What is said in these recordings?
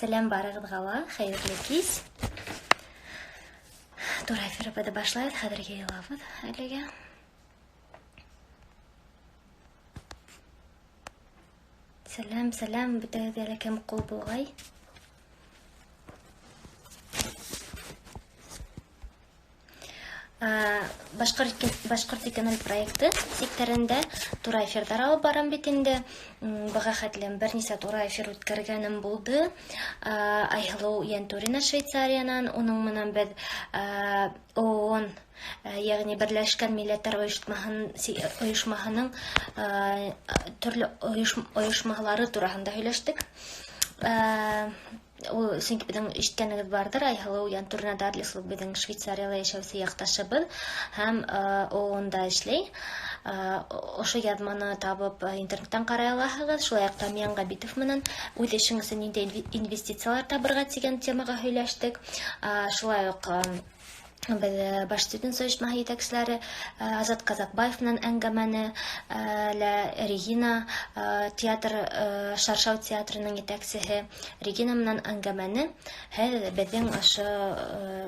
Сәлем барығыдғала, хайырлы кис. Тура эфирі башлайды, қадырге елабыд, әліге. Сәлем, бітәді әлі қол болғай. Башқұрт экономик проекты секторында тура эфирдар алып барам бетінде. Бұға қәтлем бір несе тура эфир өткергенім болды. Айхылу Янтурина Швейцариянан, оның мұнан бәд ООН, яғни Бірләшкен Милләттәр ойышмағының түрлі ойышмағылары турағында сөйлештік. Ул сөнки безнең ишеткәнегез бардыр, Айхылу Янтурина Дарлислу безнең Швейцарияда яшәүче якташыбыз һәм ООНда эшләй. Ошо язманы табып интернеттан карай аласыз. Шулай ук Тамиян Габитов менән үз эшеңезгә нинди инвестициялар табырга дигән темага һөйләштек. Шулай ук biz baş stüdyen soyuşma yetekçileri Azat Kazakbayev менән әңгәмәне, Регина театр Шаршау театрының етәкчесе Регина менән әңгәмәне безнең ашы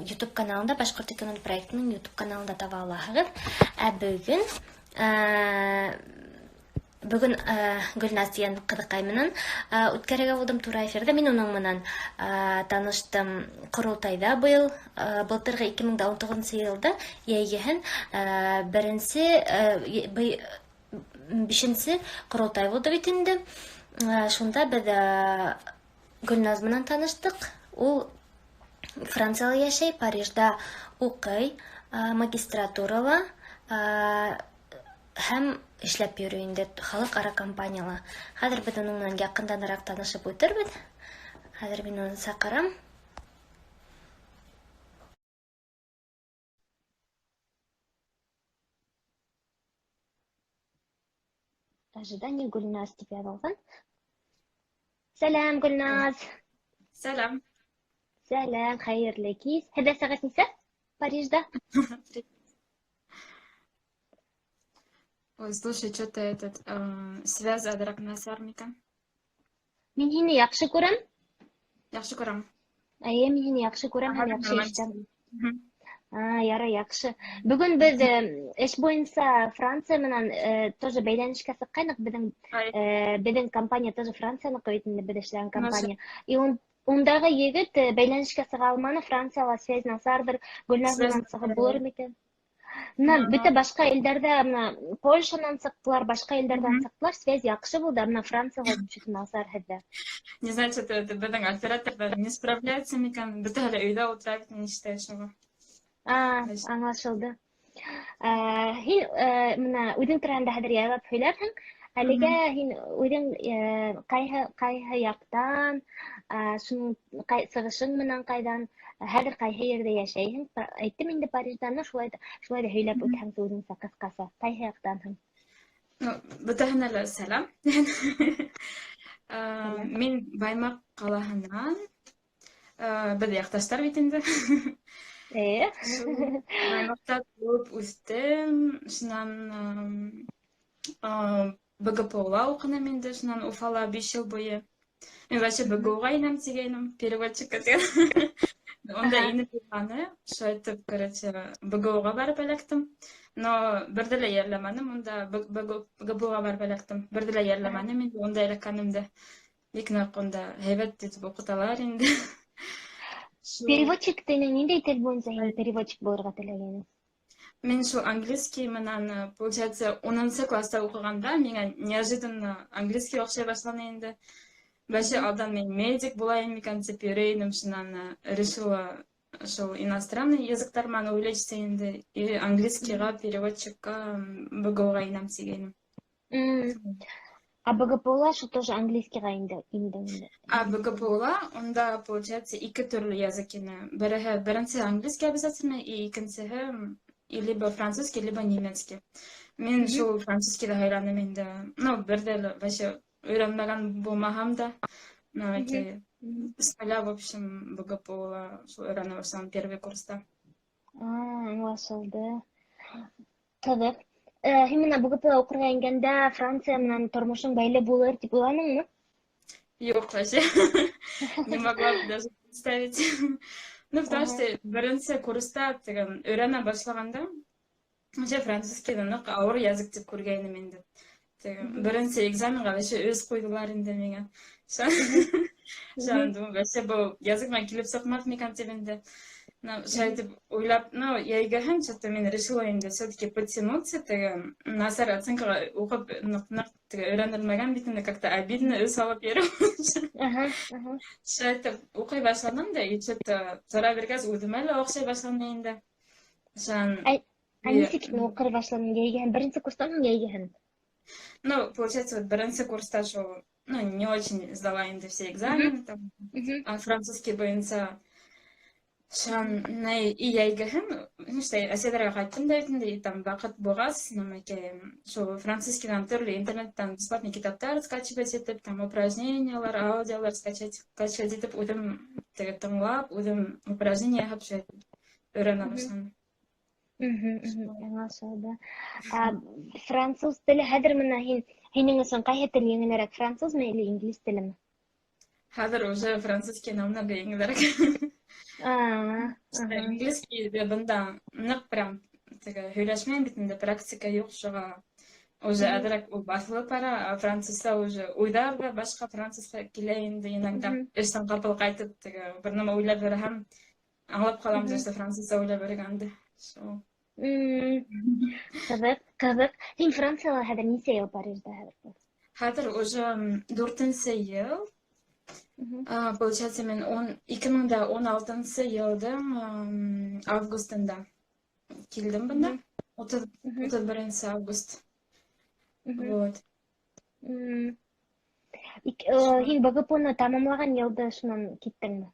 YouTube каналында, Башкорт экономик проектының YouTube каналында таба аласыз. Бүгін Гүлназ деген қыдықай менен үткәрәгә булдым тура эфирдә. Мин уның менән таныштым Корылтайда былтыргы 2019 елда яйгәһен бишенче Корылтай булды бит инде. Шунда без Гүлназ менән таныштык. Ул Франциядә яшәй, Парижда укый, магистратурала һәм эшләп йөрү инде халыкара компанияла. Хәзер без уның менән якынданрак танышып үтербез. Хәзер мин уны сакырам. Ожидание Гүлназ дип язылган. Сәлам, Гүлназ. Сәлам. Сәлам, хәерле кис. Һәдә сәгать нисә? Парижда? Ой, слушай, что-то связь адрак насармика. Мин һине яхшы күрәм. Яхшы күрәм. Мин һине яхшы күрәм һәм яхшы ишетәм. Ярый, яхшы. Бүген без эш буенча Франция менән тоже бәйләнешкә сыкканбыз. Безнең компания тоже Францияныкы бит инде, без эшләгән компания. И ундагы егет бәйләнешкә сыга алманы, Франциягә связь насардыр. Гүлназ менән сыгып булыр микән? Бөтә башка илләрдә, Польшадан сыктылар, башка илләрдән сыктылар, связь яхшы булды, Франциягә чөт насар һәдә. Не знаю, что это безнең оператор не справляется микән, бөтә әле өйдә утырып не считаю, что. Аңлашылды. Һин менә үзең турында хәзер язып сөйләрсең. Әлегә һин үзең кайһы яктан, шуның сыгышың менән кайдан, хәзер кайһы ердә яшәйсең? Әйттем инде Париждан, шулай да һөйләп үтһәң үзең кыскасы. Кайһы яктансың? Бөтәһенә лә сәлам. Мин Баймак калаһыннан. Без якташтар бит инде. Баймакта туып үстем, шуннан БГПУга укыдым инде, шуннан Уфала 5 ел буе. Мен вообще БГУга инәм дигәнем, переводчик дигән. Онда инеп булганы, шайтып, БГУга барып эләктем. Но бердә лә ярлamadım, онда БГУга барып эләктем. Бердә лә ярлamadım инде, онда эләккәнемдә. Бик нык онда һәйбәт итеп укыталар инде. Переводчик тине ниндәй тел буенча переводчик булырга теләгәнең? Мен шу английский менән, получается, 10 класста укыганда миңа неожиданно английский охшай башланы инде. Бәшә алдан мен медик булайым микән дип йөрәйнем, шуннан решила шул иностранный языктар менән увлечься инде, и английскийга переводчикка БГУга инәм дигәнем. БГПУга шул тоже английскийга инде. БГПУга онда, получается, 2 төрле язык ине. Беренче английский обязательно, и икенчеһе либо французский, либо немецкий. Мен шул французскийда һәйрәнем инде. Бердә вообще өйрәнмәгән булмаһам да, с нуля, в общем, БГПУга өйрәнә башладым первый курста. Аңлашылды. Кызык. Һин менә БГПУга укырга ингәндә Франция менән тормышың бәйле булыр дип уйланыңмы? Yok вообще. Не могла бы даже представить. Ну, потому что бірінші курста өйрәнә башлаганда, вообще французский нык авыр язык дип күргәнем инде. Бірінші экзаменға вообще өз қойдылар инде миңа. Шандым, вообще бұл языкма килеп сыкмак микән дип инде. Шайтып ойлап, яйгаһын что-то мен решила инде все-таки подтянуться, насар оценкага укып нык өйрәнелмәгән бит инде как-то обидно өз алып йөрү. Шайтып укый башладым да, и что-то тора бергәс үҙемә лә оҡшай башланы инде. Шан нисек укыр башладың? Яйгаһын беренсе курстан яйгаһын? Ну, получается, вот бірінші курста шо, не очень сдала инде все экзамены, там, а французский бойынса шан и яйгаһын, что әсәләргә кайттым да инде, и там вакыт булгас, шо французскийдан төрле интернеттан бесплатный китаптар скачивать итеп, там упражнениялар, аудиолар скачать итеп, үҙем тыңлап, үҙем упражнение яһап өйрәнә башладым. Аңлашылды. Француз теле хәзер менә һинең өсөн ҡайһы тел еңелерәк, французмы или инглиз телеме? Хәзер уже французский намного еңелерәк. Английский бында ныҡ прям һөйләшмәйем бит инде, практика юҡ, шуға уже әҙерәк ул баҫылып бара, а французса уже уйҙар ҙа башҡа французға килә инде, иногда эштән ҡапыл ҡайтып бер нәмә уйлап бирһәм, аңлап ҡалам, что французса уйлап биргәнде. Ҡыҙыҡ. Һин Францияла хәҙер нисә йыл Парижда хәҙер? Хәҙер уже 4-нсе йыл. Получается, мен 2016 йылдың августында килдем бында. 31 август. Вот. Һин БГПОны тамамлаған йылды шунан киттеңме?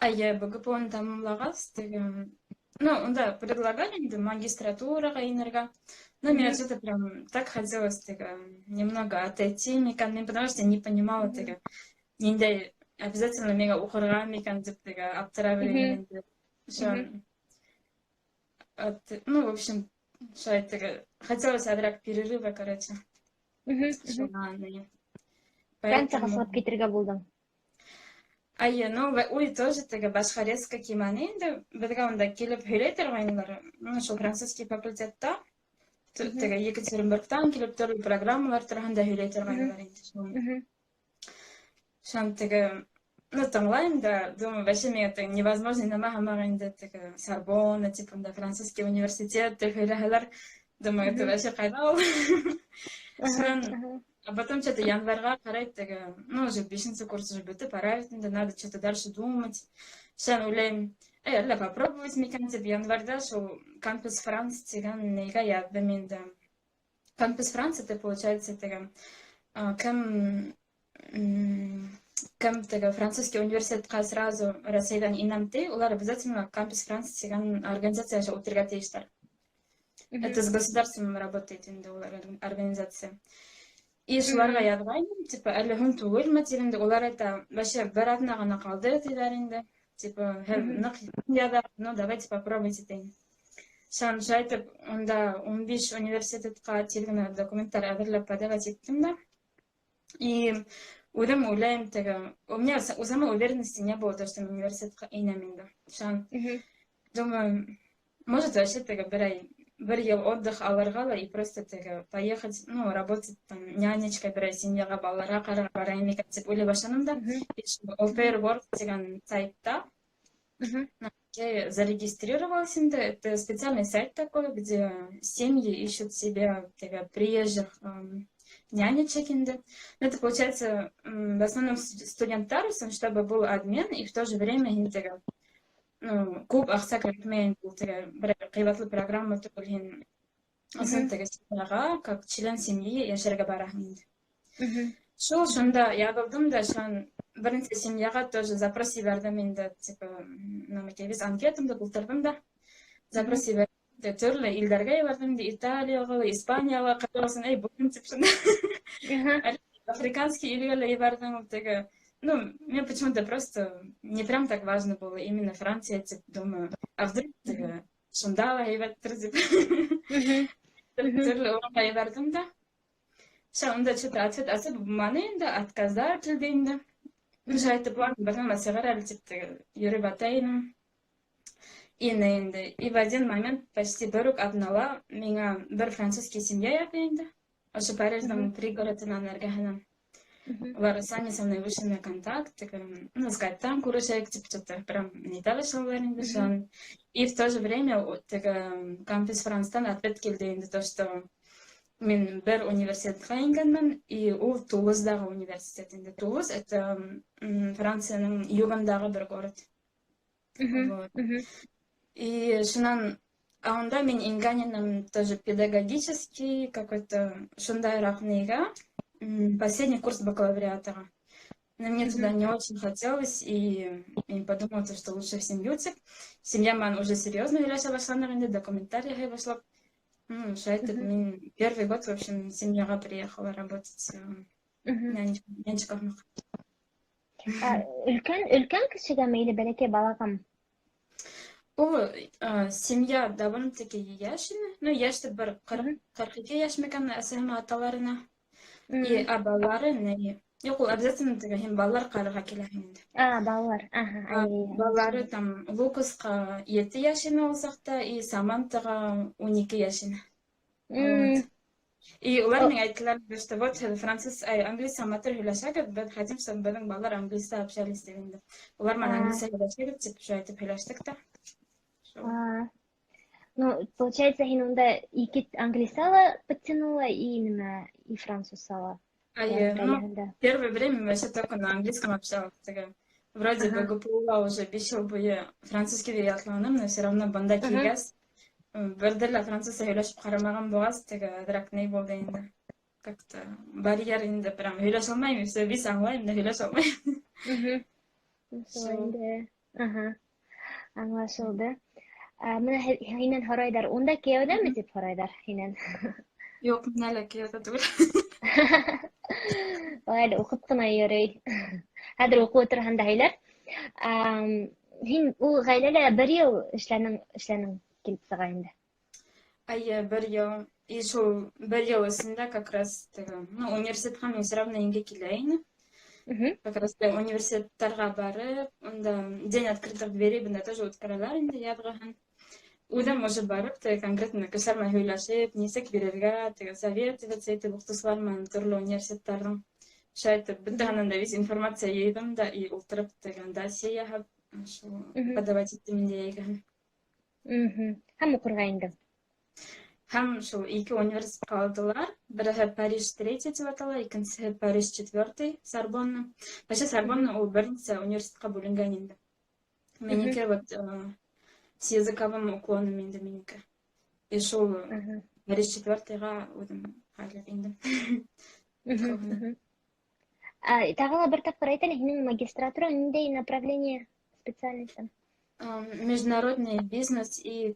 БГПОны тамамлағас, онда предлагали инде магистратураға инергә. Но мне что-то прям так хотелось немного отойти микән, потому что не понимала ниндәй обязательно миңа укырга микән дип аптырап йөргән инде. В общем, хотелось әҙерәк перерыва, короче. Францияға сығып китергә булдың. Ой, тоже башҡа резко килмәне инде. Беҙгә унда килеп һөйләй торғайнылар. Шул французский факультетта, Екатеринбургтан килеп төрлө программалар тураһында һөйләй торғайнылар инде. Шам тыңлайым да, думаю, вообще миңә невозможно нәмә һәммәгә инде Сорбонна, типында французский университет һөйләһәләр. Думаю, это вообще ҡайҙа ул? А потом что-то январьға ҡарай, уже 5-нче курс уже бөтөп, пора бит инде, надо что-то дальше думать. Шән уйлайым, әллә попробовать микән дип, январьда шул Campus France дигән нигә яҙҙым инде. Campus France это получается кем французский университетка сразу Россиядан инәмти, улар обязательно Campus France дигән организацияға үтергә тейештәр. Это с государством работает инде улар организация. И шуларға яҙғайным, әле һуң түгелме тигәндә, улар әйтә, вообще бер аҙна ғына ҡалды тиҙәр инде. Ныҡ яҙар, давайте попробуйте тиң. Шан шайтып, унда 15 университетка тилгенә документтар әҙерләп подавать иттем да. И үҙем уйлайым, у меня у самой уверенности не было, что университетка инәм инде. Шан, думаю, может вообще бір йыл отдых алырға ла и просто поехать, работать нянечкой, семьяға, балаларға ҡарарға барайым икән дип уйлай башланым да. Au Pair Work дигән сайтта зарегистрировалась инде. Это специальный сайт такой, где семьи ищут себе приезжих нянечек инде. Это получается в основном студенттар, чтобы был обмен, и в то же время күп аҡса кертмәйен, бер ҡыйбатлы программа түгел, һин как член семьи йәшәргә бараһың инде. Шунда яҙылдым да, беренсе семьяға тоже запрос ебәрҙем инде, виз анкетамды тултырҙым да, запрос ебәрҙем, төрлө илдәргә ебәрҙем, Италияға, Испанияға, ҡараласын, бүген тип шунда. Африканский илгә лә ебәрҙем, мне почему-то просто не прям так важно было именно Франция, думаю, а вдруг шундала ебәттер дип. Төрлө урынға ебәрҙем да. Шаунда что-то ответ асып буманы инде отказдар tilde инде. Жайтып бар, бәтмәмә сыгыр әле типті йөреп атайын. И в один момент почти берук однала меня бір французский семья япенде. Ошо Париждың пригородынан эргәһенән. Олар сами со мной вышли на контакт, ну, скайптан күрешәйек, типа, что-то прям не дали инде шон. И в то же время кампус Францтан ответ келде инде то, что мен бір университетқа ингенмін, и ол Тулуздағы университет инде. Тулуз это Францияның югындағы бір город. Вот. И шунан анда мен ингененім тоже педагогический какой-то шундайрақ нега. Последний курс бакалавриата. Но мне туда не очень хотелось, и я подумала, что лучше в семью. Семья ман уже серьезно решила, вошла на рынок, до комментариев вошла. Что это первый год, в общем, семья приехала работать нянечками. Өлкән кешегә мейле бәләкәй балагам. Семья довольно-таки яшина. Ну, яшьте бір 42 яшь мекан әсәһем аталарына. И балалары не. Yok, обязательно hem балалар карыга килә инде. Балалар. Балалары там Лукаска 7 яшина булсакта, и Самантага 12 яшина. И улар миңа әйттеләр, что вот француз, англис саматыр һөйләшәгез, без хотим, чтобы безнең балалар англиста общались дигәндә. Улар ман англиста һөйләшәгез, дип шайтып һөйләштек та. Ну, получается, иногда и англисала подтянула, и французала. Первое время вообще только на английском общалась. Вроде бы ГПУла уже бишел бы французский виятланым, но все равно банда кигас. Бердерла француза һөйләшеп карамаган бугаз, драк не булды инде. Как-то барьер инде прям һөйләшә алмыйм, все бис аңлайм, да һөйләшә алмыйм. Аңлашылды. Менә һиннән һорайдар, унда кияүдәме дип һорайдар һиннән? Юк, менә әле кияүдә түгел. Әле укып кына йөрөй. Хәзер укып торганда һәйләр. Һин ул гаиләдә 1 ел эшләнең килеп сыга инде. 1 ел. И шул 1 ел эсендә как раз университетка мен все равно инде киләйин. Как раз университеттарга барып, онда день открытых дверей бында тоже үткәрәләр инде язган. Удам уже барып, конкретно кешеләр белән һөйләшеп, нисек бирергә, совет итеп укытучылар белән төрле университетларның шайтып, бөтеннән дә весь информация йыйдым да, и утырып досье яһап, шул подавать иттем инде ягән. Һәм укырга инде. Һәм шул 2 университетка алдылар. Бере Париж 3 дип атала, икенчесе Париж 4, Сорбонна. Башы Сорбонна ул беренче университетка бүленгән инде. Минеке вот с языковым уклоном инде минеке. И шул Париж 4-га үдем хәзер инде. Тагыла бер тапкыр әйтәле, һинең магистратура ниндәй направление специальностьтан? Международный бизнес и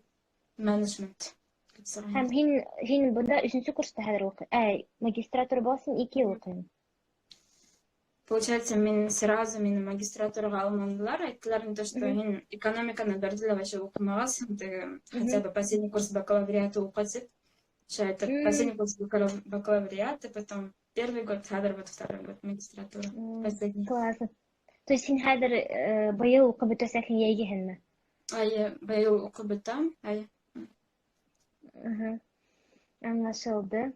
менеджмент. Һәм һин бында 3-нче курста хәзер укый. Магистратура булсын 2 ел укыйм. Получается, меня магистратурага алмадылар, айттылар, что мен экономиканы бердиле вообще укымагансың, хотя бы последний курс бакалавриата укытып. Шайтып, последний курс бакалавриата, потом первый год, хәзер вот 2-й год магистратура. Последний. Классно. То есть һин хәзер быел укып бетәсәң яйгәһеңме? Быел укып бетәм. Аңлашылды.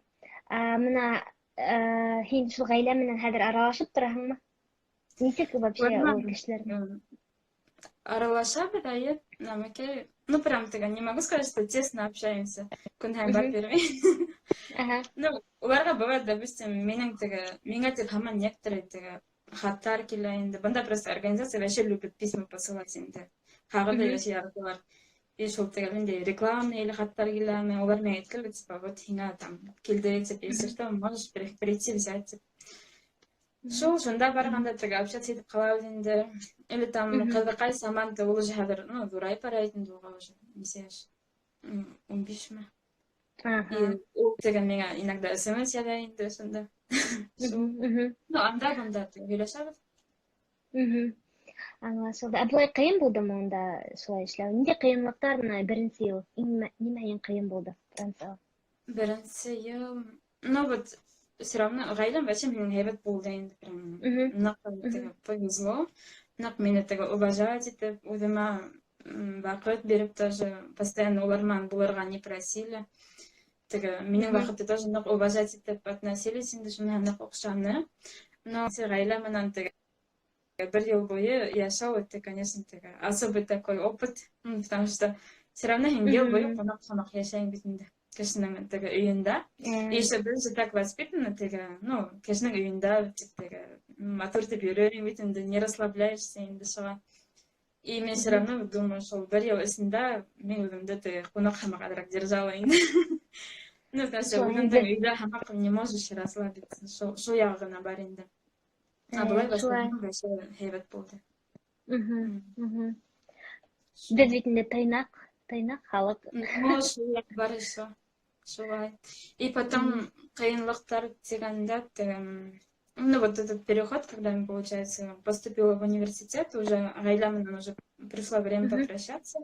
Менә һин шул гаилә менән хәзер аралашып тораһыңмы? Ничек вообще ул кешеләр? Аралашабыз, намеке, ну прям не могу сказать, что тесно общаемся. Күнһәм бар бирмәй. Ну, уларга бывает, допустим, миңа тип һаман некоторые хаттар килә инде. Бында просто организация вообще любит письма посылать инде. Хагыда яши яраталар. И шул тегелендә рекламный или хаттар киләме, улар миңа әйткән, типа, вот һиңа там килде, тип, если что, можешь прийти взять. Шул шунда барганда общаться итеп калабыз инде. Или там кызыкай Саманта ул уже хәзер, ну, зурайып бара инде ул уже. Нисә яшь? 15 И ул миңа иногда смс яза инде шунда. Ну, анда бunda һөйләшәбез. Аңлашылды. Булай кыен булдымы монда шулай эшләү? Нинди кыенлыктар менә беренче ел? Нимә кыен булды Францияда? Беренче ел, ну вот все равно гайлам вообще мне хебет булдайн прям нак повезло. Нак меня тега уважать это удема вакыт берип тоже постоянно уларман буларга не просили. Тега менин вакытты тоже нак уважать это относились инде шуна нак окшаны. Но все гайламан тега бір ел бойы яшау это, конечно, тега особый такой опыт, потому что все равно ел бойы қонақ яшайын битинде. Кешінің тега үйінде. И еще біз же так воспитаны, тега, ну, кешінің үйінде, тега, мотор деп үйренің битинде, не расслабляешься инде шыға. И мен все равно думаю, что бір ел ішінде мен өзімді тега қонақ хамақадырақ держала инде. Ну, потому что өзімдің үйде хамақ не можешь расслабиться, шо яғына бар инде. А былай вообще хейбет болды. Біз бетінде тайнақ халық. Ну, шулай бар еще. Шулай. И потом қиынлықтар дегенде, ну вот этот переход, когда я, получается, поступила в университет, уже гайламынан уже пришло время попрощаться.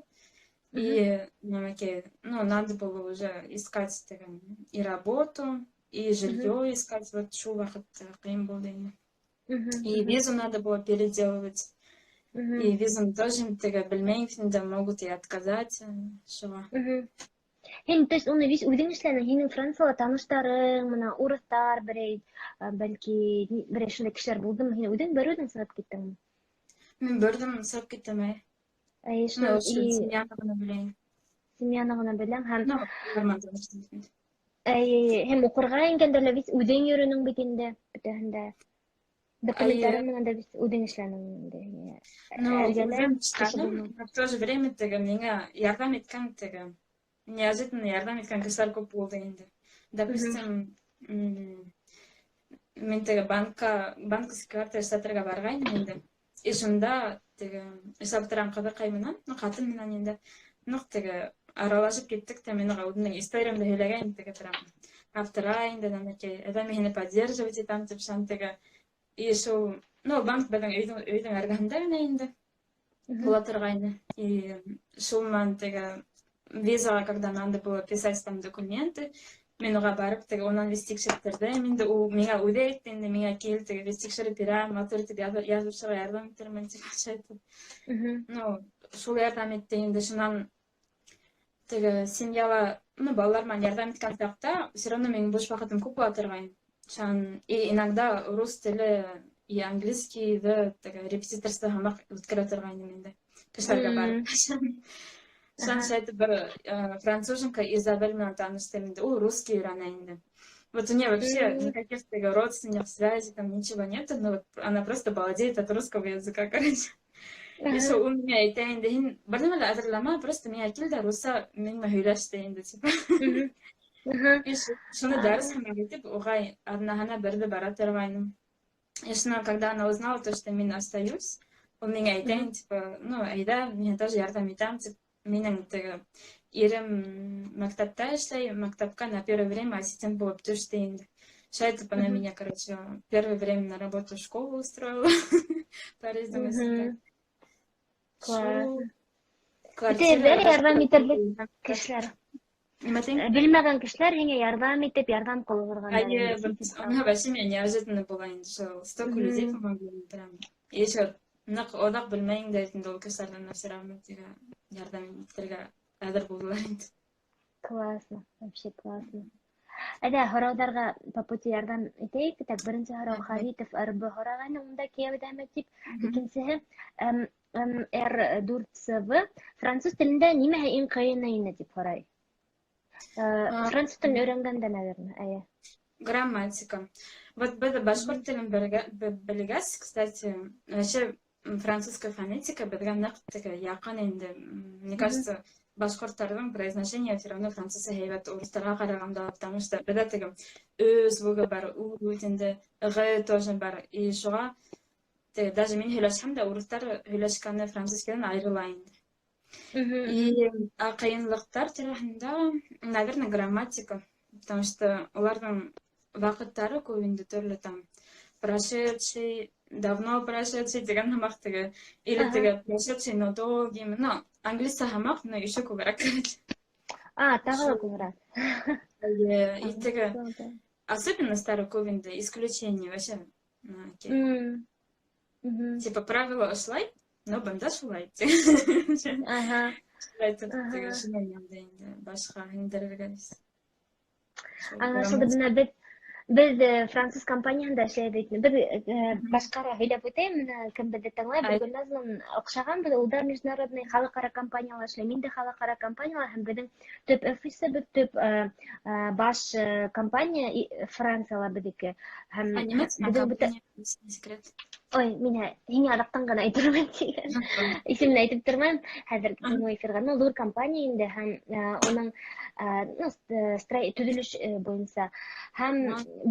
И ну, надо было уже искать и работу, и жилье искать, вот шулах это қиын болды. И визу надо было переделывать. И визу тоже білмеймін, да могут и отказать. Шуға. Хен, то есть оны виз үден ішләні, хенің Францияла таныштарың, мына урыстар бірей, бәлки бірей шындай кішілер болды ма? Хен үден бір өден сұрап кеттің? Мен бірдім сұрап кеттім, әй. Семьяны білейін. Семьяны білейін, һәм... Ну, барман таныштым. Хем оқырға енгендерлі виз үден ерінің бекенде, бітігінде. Документарың мында виз үден ішләнің. Ну, в то же время меня ярдам еткан неожиданно ярдам еткан кісілер көп болды енді. Допустим, мен банковский карта штаттарға барғайным енді. И шында шаптыран қабыр қаймынан, қатын менен енді. Аралашып кеттік, мен ғаудының историямды сөйлеген прям авторайын, адам мені поддерживать етам, шан и шо, ну, банк бәдің үйдің әргахында мен енді. Была тұрғайны. И шулман визаға, когда надо было писать там документы, мен оға барып, онан вестикшірттерді, менде ол меңа өйде еттенде, меңа келді, вестикшірі пирам, мотор деп язушыға ярдам еттермен деп ашайды. Ну, шул ярдам етті енді шынан семьяла, ну, балаларман ярдам еткан сақта, все равно менің бош вақытым көп бола тұрғайын. И иногда рус тілі и английский, репетиторство хамақ өткіре тұрғайны менде. Кішілерге барып. Шан шайды бір француженка Изабель мен таныштым менде, ол русский үйренайынды. Вот у нее вообще никаких родственных связей, там ничего нету, но вот она просто балдеет от русского языка, короче. И что у меня это инде, бардым эле азырлама, просто меня келди руса мен сөйлешти инде, типа. И шуны дарыс хамагетип, оғай однахана бірді бара тұрғайным. И шуна, когда она узнала то, что мен остаюсь, он меня айтайын, типа, ну, айда, мне тоже ярдам етам, типа, менің ерім мактапта ішлей, мактапка на первое время ассистент болып түшті енді. Шайтып, она меня, короче, первое время на работу в школу устроила. Париждің үстінде. Класс. Бітер ярдам етерлік кішілер. Білмеген кішілер еңе ярдам етіп, ярдам қолы құрған. Она вообще меня неожиданно была енді, что столько людей помогли. И еще одақ білмейін дейтінді ол кішілерден все равно ярдам еттерге әдір болдылар енді. Классно, вообще классно. Әді, хораударга по пути ярдам етейік, так бірінші хорау Харитов арбы хорағаны, онда кеудәм етіп, екіншісі R4CV француз тілінде немеге ең қиыны деп хорай. Француз тілін өйренгенде, наверное, грамматика. Вот башқұрт тілін білігәс, кстати, вообще французская фонетика бізге яқын енді. Мне кажется, башқұрттардың произношение все равно французы хейбет орыстарға қарағанда, потому что бізде звугі бар, өтінде, ғ тоже бар. И шуға, даже мен сөйлесем де орыстар сөйлескені французскеден айрылайын. И қиынлықтар тарихында, наверное, грамматика, потому что олардың вақыттары көбінде түрлі там прошедший, давно прошедший деген хамақ или прошедший, но долгий, но английский хамақ, но еще көбірек. Тағы көбірек. И особенностары көп инде, исключение вообще. Типа правила ошылай, но бында шулай. Ага. Шулай тип теге Ага. шулай инде инде башка индерге бис. Аңлашылды менә без француз компанияһында эшләдек. Без башкара һөйләп үтәм, менә кем безне тыңлай, бер Гөлназның охшаган, ул да международный халыкара компаниялар эшләй. Мин дә халыкара компаниялар һәм безнең төп офисыбыз, төп баш компания Франциялар безнеке. Һәм немец безнең компания, секрет. ой, мин һиңа арыктан гына әйтергән дигән. Исемне әйтеп тормам. Хәзер бу эфирга зур компания инде һәм уның төзелеш буенча һәм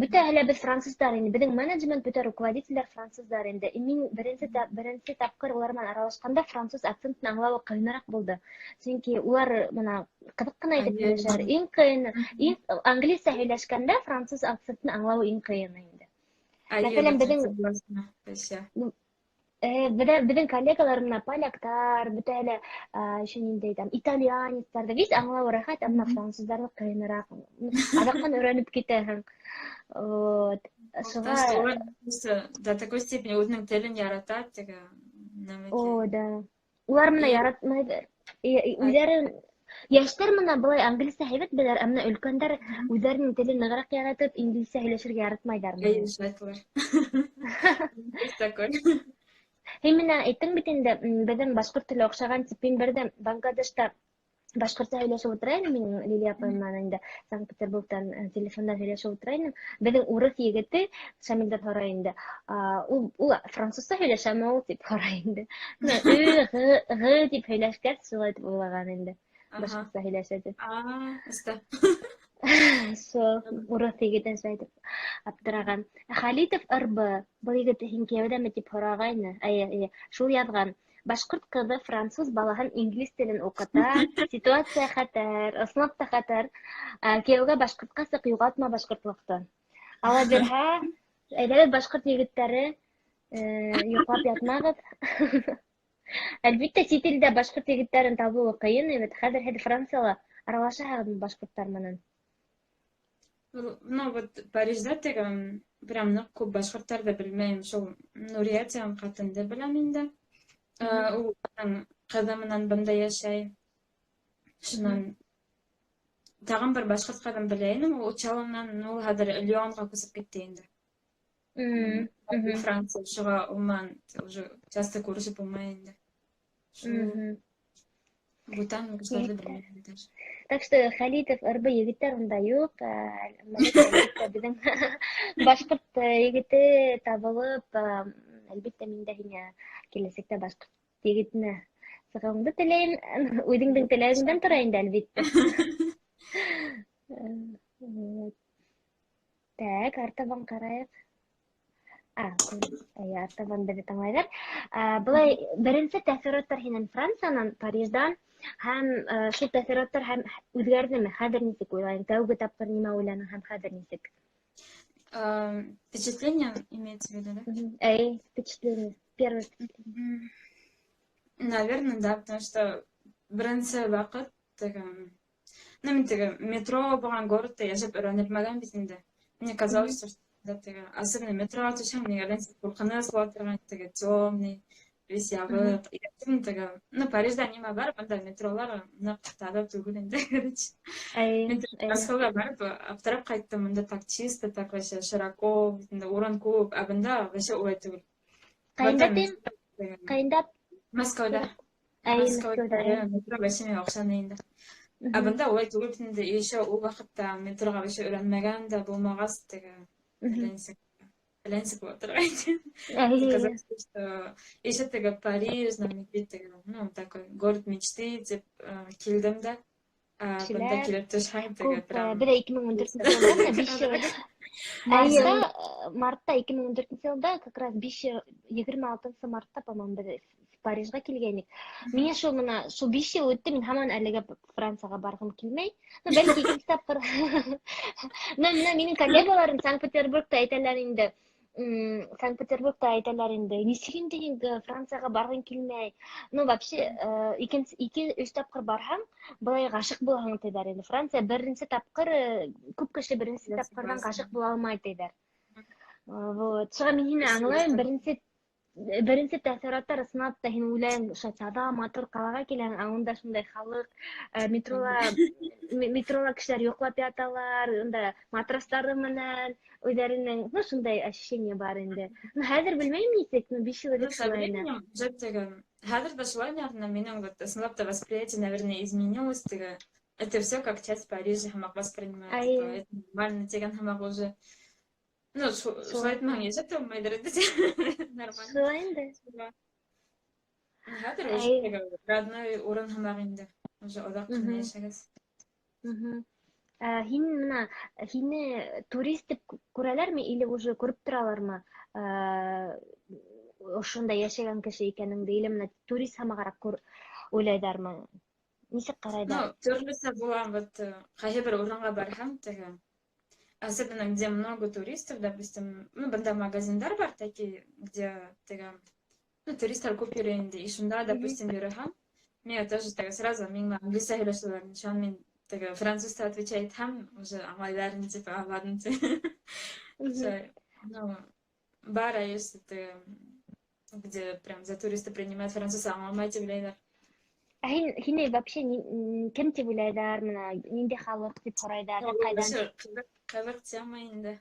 бөтә әле без француздар инде, безнең менеджмент, бөтә руководительләр француздар инде. Мин беренче тапкыр улар белән аралашканда француз акцентын аңлавы кыйнрак булды. Чөнки улар моны кызык кына итеп сөйләшәләр. Иң кыйны, английсә һөйләшкәндә француз акцентын аңлавы иң кыйны инде. Мәсәлән, безнең коллегалар менә поляктар, бөтә әле еще ниндәй там итальянецлар да весь аңлавы рәхәт, әмма французларны кыйнрак. Адактан өйрәнеп китәһең. Вот. Шуңа до такой степени үзенең телен ярата, теге О, да. Улар менә яратмыйдыр. Үзләрен яшьтәр менә булай английсә һәйбәт беләр, әмма өлкәннәр үзләренең телен ныграк яратып, инглизчә һөйләшергә яратмайдар. Такой. Менә әйттең бит инде, безнең башкорт теле охшаган типин бердә Бангладешта башкортча һөйләшеп утырайым, мин Лилия апаймен инде Санкт-Петербургтан телефонда һөйләшеп утырайым. Безнең урыс егете Шамилдә һорай инде. Ул французча һөйләшәме ул дип һорай инде. Г дип һөйләшкәч, шулай дип уйлаган инде. Башкортча һөйләшә дип. Урыс егетен шайтып аптыраган. Халитов РБ, бу егет һинкәведәме дип һорагайны. Шул язган. Башкорт кызы француз балаһын инглиз телен укыта. Ситуация хәтәр, ысынлап та хәтәр. Кияүгә башкортка сык югалтма башкортлыкты. Ала бирһә, әйдәгез башкорт егетләре йоклап ятмагыз. Әлбиттә, сит илдә башкорт егетләрен табуы кыен, хәзер һез Франциялы аралашаһығыҙмы башкорттар менән? Ну вот Парижда теге прям нык күп башкорттарҙы белмәйем. Шул Нурия тигән ҡатынды беләм инде. Ул ҡыҙы менән бында йәшәй. Шунан тағын бер башҡорт ҡыҙын белә инем. Ул Учаланан, ул хәҙер Лионға күсеп китте инде. Франция, шуға ул менән уже часто күрешеп булмай инде. Бутан кешеләрҙе белмәйем даже. Так что Халитов РБ егеттәр унда юҡ. Беҙҙең башҡорт егете табылып, әлбиттә мин дә һиңә киләсәктә башҡорт егетенә сығыуыңды теләйем. Үҙеңдең теләгеңдән тора инде, әлбиттә. Так, артабан ҡарайыҡ. Артабан беҙҙе тыңлайҙар. Былай беренсе тәьҫораттар һинән Франциянан, Париждан, һәм шул тәьҫораттар һәм үҙгәрҙеме? Хәҙер нисек уйлайың? Тәүге тапҡыр нимә уйланың һәм хәҙер нисек? Впечатление имеется в виду, да? Впечатление. Первое впечатление. Наверное, да, потому что беренсе ваҡыт мин теге метро булған городта йәшәп өйрәнелмәгән бит инде. Мне казалось, что особенно метро төшәң, нигәдән ҡурҡыныс була торған, теге темный, весь ябыҡ. Ну, Парижда нимә бар, бында метролар ныҡ таҙа түгел инде. Мин Москваға барып аптырап ҡайттым, бында так чисто, так вообще широко, урын күп, ә бында вообще улай түгел. Ҡайында? Москвада. Метро вообще миңә оҡшаны инде. Ә бында улай түгел инде. Еще ул ваҡытта метроға вообще өйрәнмәгән дә булмағас, теге Пленсик була торған. Казалось, что еще теге Париж, ну, такой город мечты, тип килдем да. Бында килеп төшһәң, теге прям. Бер 2014 мартта 2014 йылда, как раз 26 мартта, по-моему, беҙ Парижға килгәйнек. Миңә шул 5 йыл үтте, мин һаман әлегә Францияға барғым килмәй. Бәлки икенсе тапҡыр. Минең коллегаларым Санкт-Петербургта әйтәләр инде. Санкт-Петербургта айталар инде. Нисегинде инде Францияга баргың килмей. Ну, вообще, ике-үч тапкыр барһаң, былай гашык булаһың тийләр инде. Франция беренче тапкыр, күп кеше беренче Я тапкырдан согласна. гашык була алмай тийләр. Вот. Шуңа мин һине Спасибо, аңлайм. что... Беренче тәэсираттар ысынлап та һин уйлайсың, ошо таза, матур калага киләң, анда шундай халык, метрола кешеләр йоклап яталар, анда матраслары менән үзләренең, ну, шундай ощущение бар инде. Ну, хәзер белмәйм ничек, ну, 5 ел Ну, элек со шулайны. временем, же, хадр дошло, наверное, меня вот основное восприятие, наверное, изменилось. Это все как часть Парижа, хамак воспринимает, типа, Ай, это нормально, тиган хамак уже. Ну, шло шулай. это мне, это мои дорогие, нормально. Шулай инде. Да. Хадр уже Ай. родной урон хамак инде. Уже одак килмей Мгм. шагас. Мгм. Һин менә һине турист дип күрәләрме или уже күреп торалармы? Ошонда яшәгән кеше икәнеңде или менә турист һәммәгарак уйлайдармы? Ничек карайдар? Ну, төрлесе була, вот, кайсы бір урынга барһам, теге, особенно где много туристов, допустим, ну, бында магазиндар бар такие, где, теге, ну, туристтар көп йөрөйүнде. И шунда, допустим, йөрөһәм, мен тоже теге сразу миңа английский һөйләшәләр. Шуңа мен теге французча отвечать һәм уже аңлайларын, типа, ладно, Мгм. всё. Ну, бар, если ты, где прям за туриста принимают француза, аңламай дип Һине вообще кем дип уйлайдар, менә нинди халык дип һорайдар, Ну, һәм кайдан? вообще, кызык тема инде.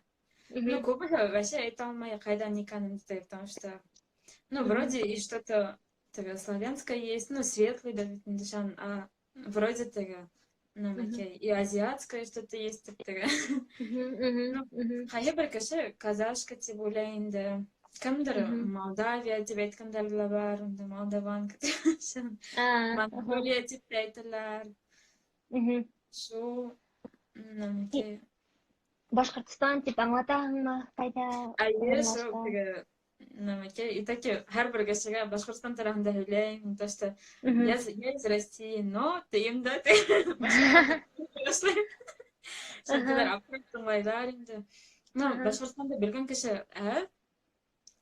Ну, Мгм. көбісі вообще айта алмай қайдан екенімді, потому что, ну, Мгм. вроде и что-то такое славянское есть, ну, светлый, да, дешан, а вроде того, ну, Мгм. окей, и азиатское что-то есть, такое. Мгм. Мгм. Ну, Мгм. қайбір кіші казашка деп ойлайынды, кімдір Мгм. Молдавия деп айтқандар да бар, Молдаванка деп, Ага. Монголия деп те айтылар, Мгм. шу, ну, Һи- окей. Башкортстан дип аңлатаһыңмы? Кайда Әйе, шул урынлашкан? теге нәмәкәй. И таки һәрбер кешегә Башкортстан тарафында һөйләйм, то что Мгм. я из России, но тыйм да башкаларда башлый. Шулар Ага. аптырап тыңлайлар инде. Ну, Ага. Башкортстанда белгән кеше,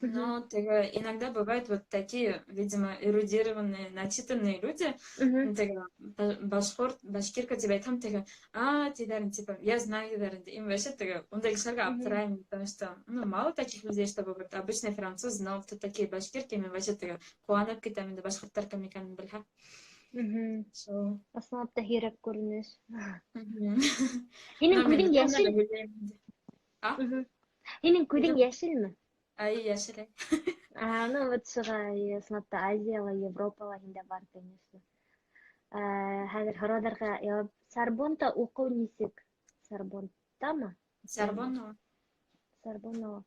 Мгм. но теге иногда бывают вот такие, видимо, эрудированные, начитанные люди, Мгм. теге башкирка деп айтсам, теге, тидарин, типа, я знаю тидарин, им вообще теге, ондай кишилерге Мгм. аптырайм, потому что, ну, мало таких людей, чтобы вот обычный француз знал, кто такие башкирки, мен вообще теге, кубанып кетем инде башкирттар кем экенин билһәм. Мгм. So, Ысынлап та һирәк күренеш. мгм. Һинең Но мен күҙең реально йәшел? уйлыйм инде. А? Мгм. Һинең күҙең Күҙем, йәшелме? яшерәк. Ну вот шуға ысынлап та Азияла, Европала һиндә бар, конечно. Хәзер һорауларға яуап. Сорбонта уҡыу нисек? Сорбонтамы? Яҙмыш. Сорбонна. Сорбонна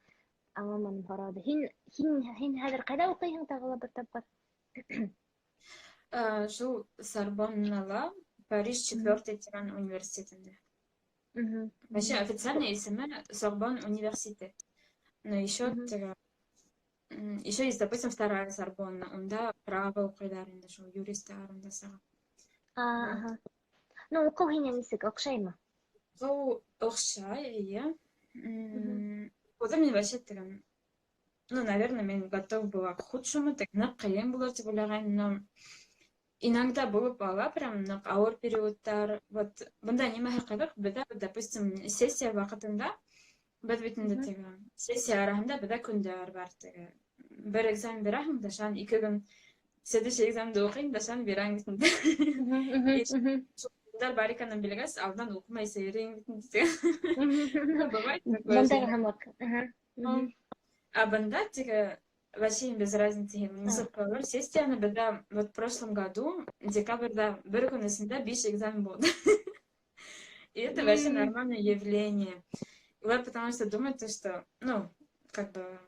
аңламаным һорауҙы. Һин хәҙер ҡайҙа уҡыйһың тағы ла бер тапҡыр? Шул Сорбоннала Париж Мгм. 4-й тиран университетінде. Мгм. Вообще официальный исемі Сорбонн университет. Но еще Мгм. еще есть, допустим, вторая Сорбонна. Онда право уҡыйҙар инде шул юристтар онда саға. Вот. Аһа. Ну, уҡыу һиңә нисек, оҡшаймы? Был оҡшай, эйе. Мгм. Үҙем мин вообще тегән, ну, наверное, мен готов была к худшему, так ныҡ ҡыйын булыр тип уйлағайным, но иногда булып ала, прям ныҡ ауыр периодтар. Вот бында нимәһе ҡыҙыҡ, беҙҙә, допустим, сессия ваҡытында, беҙ бит инде Мгм. теге сессия араһында беҙҙә көндәр бар, теге бер экзамен бираһың, дашан 2 көн следующий экзаменды уҡыйың, дашан бираң бит инде. Мгм. Мгм. И Мгм. шул көндәр бар икәнен белгәс, алдан уҡымай сәйрәйең бит инде. Ну, Мгм. бывает такое же Бындағы иногда. һымаҡ. Аһа. Мгм. А бында теге вообще без разницы, нисек ҡалыр. Сессияны беҙҙә вот в прошлом году, декабрҙә бер көн эсендә 5 экзамен булды. И это вообще М. нормальное явление. Вот потому что думают, что, ну, как бы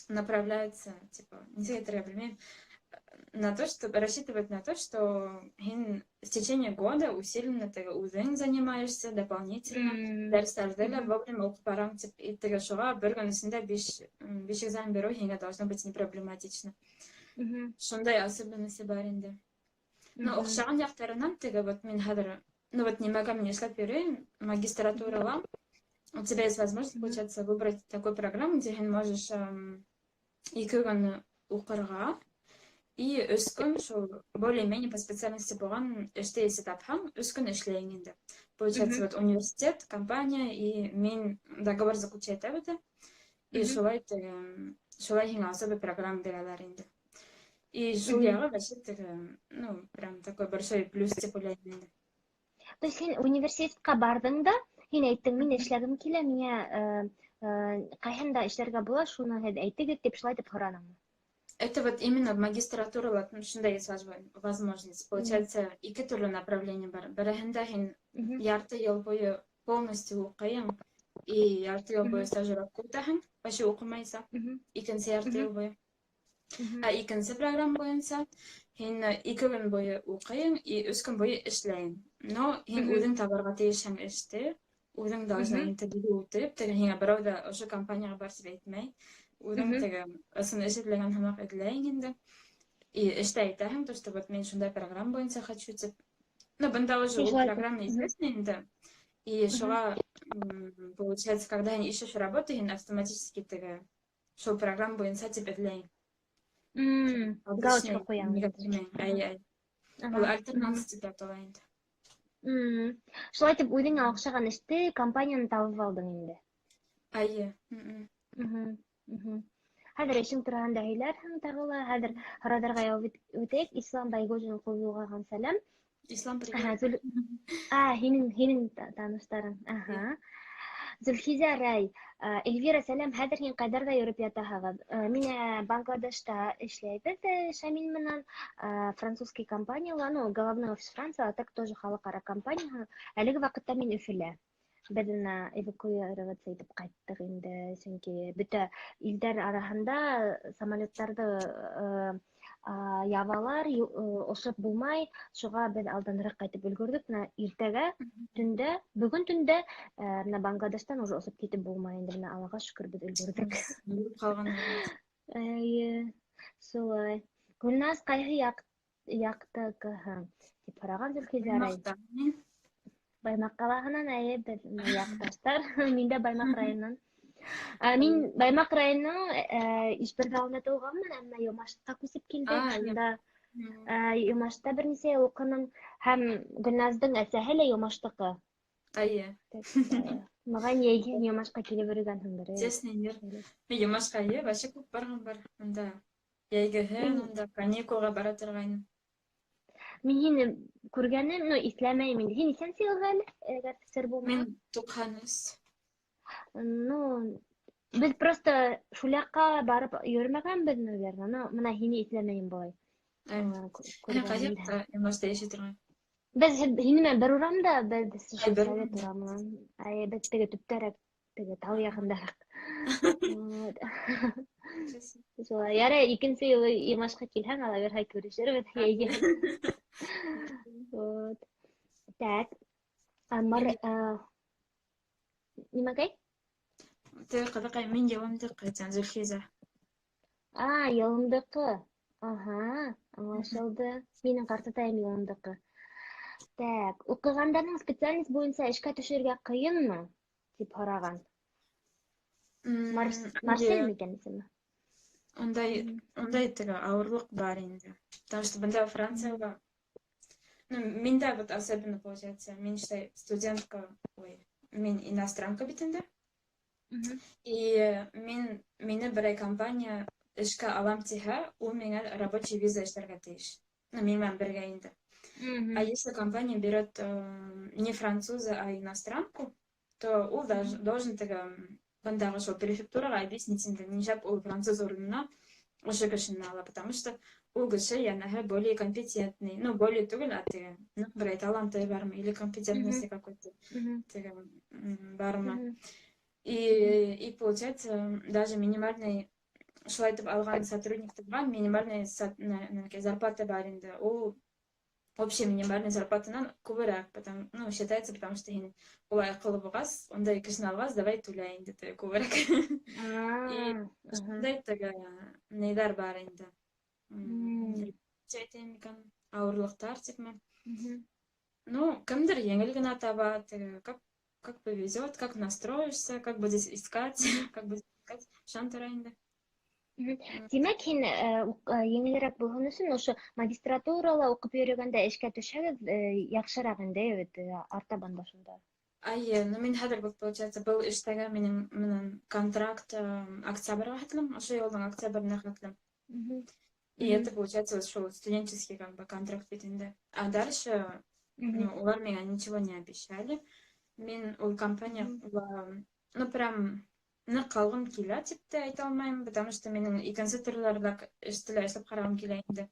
направляется, типа, некоторое время на то, что рассчитывать на то, что в течение года усиленно ты узен занимаешься дополнительно, М. дәрестәрҙе лә Мгм. вовремя уҡып барам тип, и теге шуға бер көн эсендә 5 экзамен биреү һиңә должно быть не проблематично. Мгм. Шундай особенности бар инде. Но Мгм. оҡшаған яҡтарынан теге вот мин хәҙер, ну вот нимәгә мин эшләп йөрөйөм, магистратурала у тебя есть возможность, получается, выбрать такую программу, где ты можешь 2 күн укырга, и 3 күн шул более-менее по специальности болған эште эсе тапһаң, 3 күн эшләйң инде. Получается, вот университет, компания, и мен договор заключать это, и шулай һиңа особый программа бирәләр инде. И шул ягы вообще ну, прям такой большой плюс дип уйлыйм инде. То есть сен университетка бардың да, һин әйттең, мин эшләгем килә, миңа кайһында эшләргә була, шуны һеҙ әйтегеҙ дип шулай дип һораныңмы? Это вот именно в магистратура, шунда есть возможность. Получается, 2 төрле направление бар. Берәһендә һин ярты ел буе полностью укыйың, и ярты ел буе стажировка үтәһең, почти укымайса, икенче ярты ел буе. Ә икенче программа буенча һин 2 көн буе укыйың, и 3 көн буе эшләйң. Но һин үҙең табарга тейешһең эште, үҙең должна интервью үтеп, һиңа берәү дә ошо компанияга бар дип әйтмәй. Үҙең ысын эшләгән һымак эҙләйһең инде. И эштә әйтәһең, что вот мен шундай программа буенча хочу тип. Ну, бында уже ул программа известна инде. И шуга, получается, когда һин ищешь работу, һин автоматически шул программа буенча тип эҙләйһең. Галочка ҡуяң. Ай. Ул альтернанс тип атала инде. Шулай итеп, үҙеңә оҡшаған эште компанияны табып алдың инде. Ай. Хәҙер эшең тураһында һөйләрһең тағы ла. Хәҙер һораҙарға яуап үтәйек. Ислам Байгужин ҡулғаған сәләм. Ислам, привет. Һинең таныштарың. Зөлхизә Рай, Эльвира, сәләм. Хәҙер һин ҡайҙарҙа йөрөп ятаһығыҙ? Мин Бангладешта эшләйбеҙ, Шамил менән, французский компанияла, ну, головной офис Франция, а так тоже халыҡара компания. Әлеге ваҡытта мин Өфөлә. Беҙ эвакуироваться итеп ҡайттыҡ инде, сөнки бөтә илдәр араһында самолеттарҙы ябалар, осоп булмай, шуға беҙ алданыраҡ ҡайтып өлгөрҙөк. Иртәгә төндә, бөгөн төндә Бангладештан уже осоп китеп булмай инде. Аллаға шөкөр, беҙ өлгөрҙөк. Шулай. Гөлназ, ҡайһы яҡтыҡыһың? Тип һораған Зөлхизә Рай. Баймаҡ ҡалаһынан, беҙ яҡташтар. Мин дә Баймаҡ районынан. Мин Баймаҡ районының Ишберҙе ауылында тыуғанмын, әммә Йомашҡа күсеп килдек. Шунда Йомашта бер нисә йыл уҡыным, һәм Гөлназдың әсәһе лә Йомаштыҡы. Маған йәйге Йомашҡа килеп йөрөгәнһеңдер. Честно, нет. Мен Йомашҡа вообще күп барған бар. Унда йәйгеһен, унда каникулға бара торғайным. Мин һине күргәнем, но иҫләмәйем инде. Һин нисәнсе йылға әле, әгәр сер булмаһа? Мен 93. Ну, без просто шул яҡҡа барып йөрөмәгәнбеҙ, наверное, но мына һине иҫләмәйем былай. Ҡайһаҡта Йомашта йәшәй торған? Беҙ һинең менән бер урамда, беҙ Совет урамынан. Беҙ теге төптәрәк, теге тау яғындараҡ. Шулай. Ярай, икенсе йылы Йомашҡа килһәң, алаберһә күрешербеҙ йәйге. Так. Нимәгәй? Ҡыҙыҡай, мин Йылымдыҡы, Зөлхизә. Йылымдыҡы. Аңлашылды. Минең ҡартатайым Йылымдыҡы. Так, уҡығандарның специальность буйынса эшкә төшөргә ҡыйынмы? Тип һораған. Марсель микән исеме? Ундай ауырлыҡ бар инде. Потому что бында Францияға... Мин да вот особенно, получается, мин студентка, мин иностранка бит инде. И мине берәй компания эшкә алам тиһә, ул миңә рабочий виза эшләргә тейеш. Мин менән бергә инде. А если компания берет не француза, а иностранку, то ул должен бындағы шул префектураға объяснить инде, нишәп ул француз урынына ошо кешене ала, потому что ул кеше янаһы более компетентный, ну, более түгел, а теге, берәй таланты бармы, или компетентности какой-то бармы. И получается, даже минимальный, шулай итеп алған сотрудниктарға минимальный зарплата бар инде. Ул общий минимальный зарплатынан күберәк, считается, потому что һин улай аҡыллы булғас, ондай кешене алғас, давай түлә инде күберәк. И шундай нейҙәр бар инде. Әйтәйем икән, ауырлыҡтар типме. Ну, кемдер еңел генә таба, как повезет, как настроишься, как будет искать, как будет искать. Шантарайнда. Демәк, һин еңелерәк булһын өсөн ошо магистратурала укып йөрөгәндә эшкә төшәгез яхшырак инде, артабан башында. Ну мен хәзер был, получается, был иштәгә минем контракт октябрьгә хәтлем, ошо елның октябрьне хәтлем. И это, получается, вот шел студенческий как бы контракт бит инде. А дальше, ну, улар миңа ничего не обещали. Мен ул компания, ну, прям нык калгым килә дип тә әйтә алмыйм, потому что минем икенче төрләрдә эшләп карагым килә инде.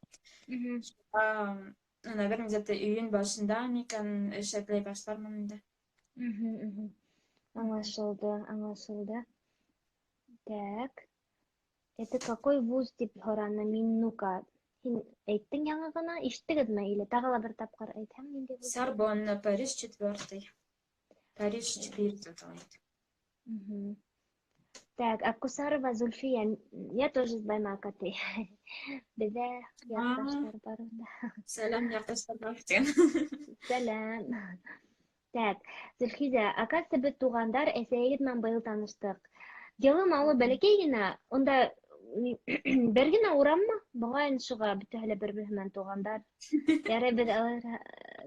Наверное, где-то июнь башында микән эшләй башлармын инде. Аңлашылды. Так. Это какой вуз дип һораны мин, ну-ка. Һин әйттең яңа гына, ишеттегезме или тагы ла бер тапкыр әйтәм инде. Сорбонна, Париж 4. Париж 4. Так, Аккусарова Зульфия, я тоже с Баймакаты. Безә якташлар бар унда. Сәлам, якташлар. Сәлам. Так, Зульхиза, оказывается, бит тугандар, әсәегез менән быел таныштык. Елым алу бәләкәй генә, онда бер генә ураммы? Бугай шуга бөтәһе бер-бер менән тугандар. Ярый, без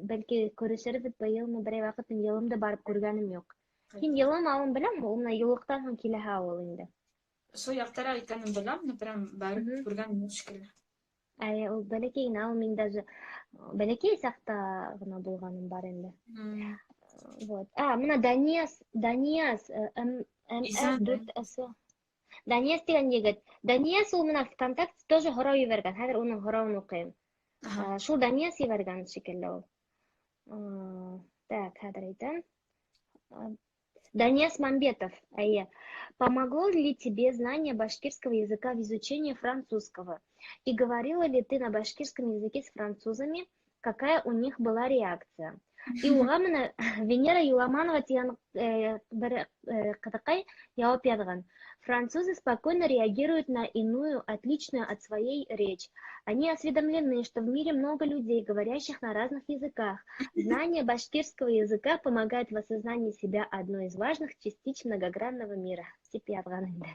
бәлки күрешербез быелмы, берәй вакыт елымда барып күргәнем юк. Һин елым алым беләмме? Ул менә юлыктан һуң киләһе авыл инде. Шул яктара икәнен беләм, но прям барып күргән юк шикелле. Ул бәләкәй генә, ул мин даже бәләкәй сакта гына булганым бар инде. Вот. Менә Данияс, МР4С. Данияс дигән егет. Данияс ул менә ВКонтакте тоже һорау ебәргән. Хәзер уның һорауын укыйм. Шул Данияс ебәргән шикелле ул. Так, хәзер әйтәм. Данияс Мамбетов. Помогло ли тебе знание башкирского языка в изучении французского? И говорила ли ты на башкирском языке с французами? Какая у них была реакция? И уға менә Венера Юламанова тигән бер кытыкай яуап язган. Французы спокойно реагируют на иную, отличную от своей речь. Они осведомлены, что в мире много людей, говорящих на разных языках. Знание башкирского языка помогает в осознании себя одной из важных частиц многогранного мира. Тип язган инде.